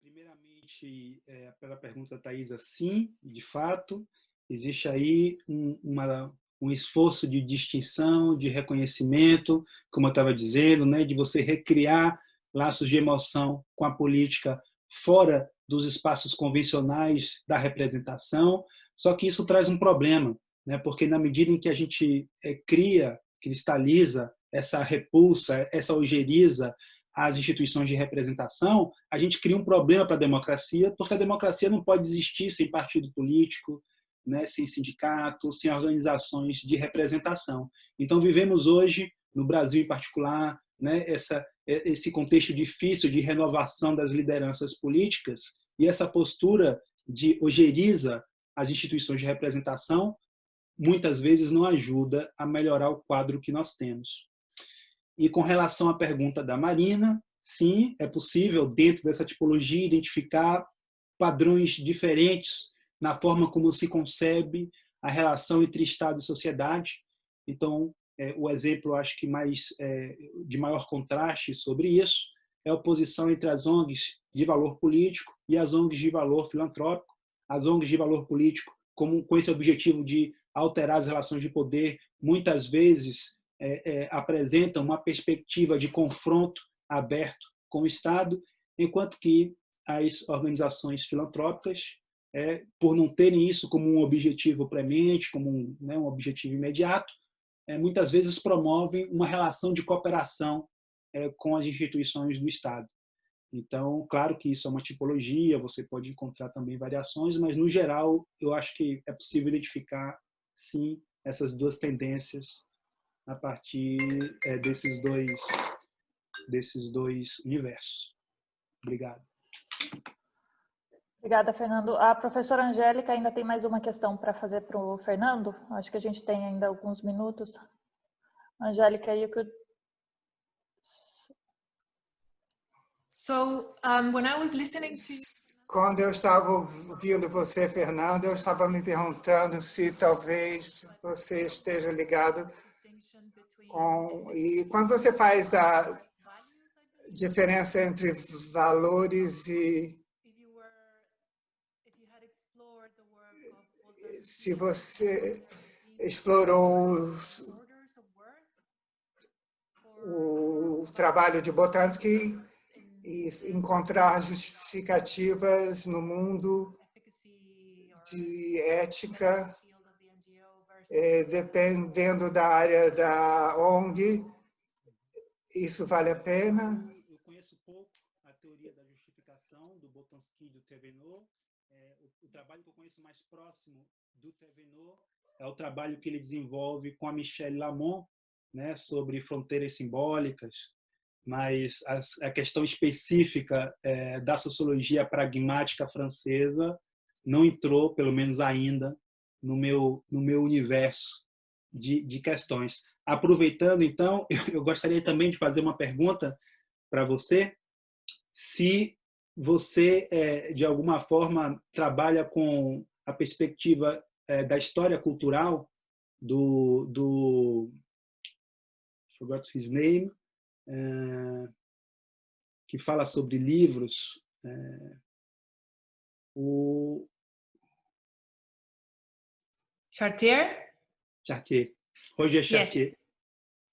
Primeiramente, pela pergunta da Thaisa, sim, de fato, existe aí um esforço de distinção, de reconhecimento, como eu estava dizendo, né, de você recriar laços de emoção com a política fora dos espaços convencionais da representação, só que isso traz um problema, né, porque na medida em que a gente cristaliza essa repulsa, essa ojeriza às instituições de representação, a gente cria um problema para a democracia, porque a democracia não pode existir sem partido político, né, sem sindicato, sem organizações de representação. Então, vivemos hoje, no Brasil em particular, né, esse contexto difícil de renovação das lideranças políticas e essa postura de ojeriza às instituições de representação muitas vezes não ajuda a melhorar o quadro que nós temos. E com relação à pergunta da Marina, sim, é possível, dentro dessa tipologia, identificar padrões diferentes na forma como se concebe a relação entre Estado e sociedade. Então, o exemplo, acho que de maior contraste sobre isso é a oposição entre as ONGs de valor político e as ONGs de valor filantrópico. As ONGs de valor político, com esse objetivo de alterar as relações de poder, muitas vezes apresentam uma perspectiva de confronto aberto com o Estado, enquanto que as organizações filantrópicas, por não terem isso como um objetivo premente, como um objetivo imediato, muitas vezes promovem uma relação de cooperação com as instituições do Estado. Então, claro que isso é uma tipologia, você pode encontrar também variações, mas, no geral, eu acho que é possível identificar, sim, essas duas tendências a partir desses dois universos. Obrigado. Obrigada, Fernando. A professora Angélica ainda tem mais uma questão para fazer para o Fernando. Acho que a gente tem ainda alguns minutos. Angélica, you could... So, when I was listening to... Quando eu estava ouvindo você, Fernando, eu estava me perguntando se talvez você esteja ligado com... E quando você faz a diferença entre valores e... Se você explorou o trabalho de Boltanski e encontrar justificativas no mundo de ética, dependendo da área da ONG, isso vale a pena? Eu conheço pouco a teoria da justificação do Boltanski e do Thévenot. O trabalho que eu conheço mais próximo do Thévenot é o trabalho que ele desenvolve com a Michelle Lamont, né, sobre fronteiras simbólicas, mas a questão específica da sociologia pragmática francesa não entrou, pelo menos ainda, no meu universo de questões. Aproveitando, então, eu gostaria também de fazer uma pergunta para você, se você, de alguma forma, trabalha com a perspectiva da história cultural do forgot his name, que fala sobre livros, o Chartier? Chartier, Roger Chartier.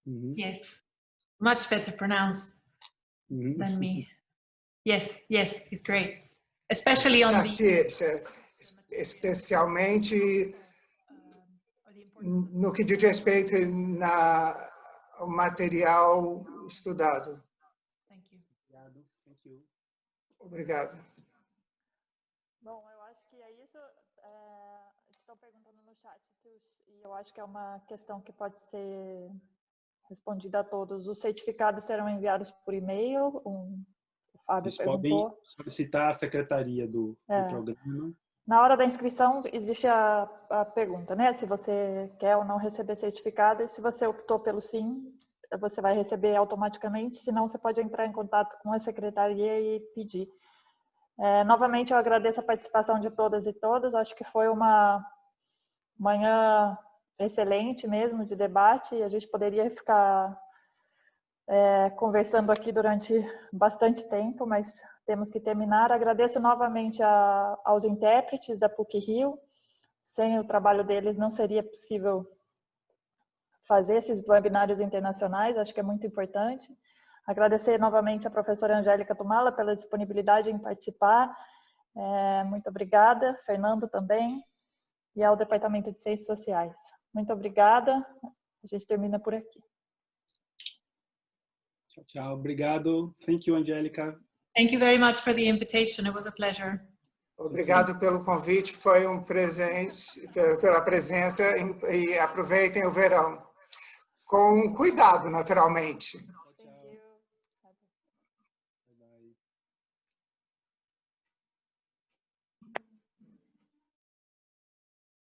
Yes. Yes, much better pronounced than me. Yes, he's great, especially on Chartier, especialmente no que diz respeito ao material estudado. Obrigado. Bom, eu acho que é isso. Estão perguntando no chat e eu acho que é uma questão que pode ser respondida a todos. Os certificados serão enviados por e-mail? O Fábio Eles perguntou. podem solicitar a secretaria do programa. Na hora da inscrição, existe a pergunta, né? Se você quer ou não receber certificado, e se você optou pelo sim, você vai receber automaticamente, senão você pode entrar em contato com a secretaria e pedir. Novamente, eu agradeço a participação de todas e todos, acho que foi uma manhã excelente mesmo de debate, e a gente poderia ficar conversando aqui durante bastante tempo, mas temos que terminar. Agradeço novamente aos intérpretes da PUC-Rio. Sem o trabalho deles não seria possível fazer esses webinários internacionais, acho que é muito importante. Agradecer novamente a professora Angélica Tumala pela disponibilidade em participar. Muito obrigada, Fernando também, e ao Departamento de Ciências Sociais. Muito obrigada, a gente termina por aqui. Tchau, tchau. Obrigado. Thank you, Angélica. Thank you very much for the invitation. It was a pleasure. Obrigado pelo convite, foi um presente, pela presença, e aproveitem o verão. Com cuidado, naturalmente.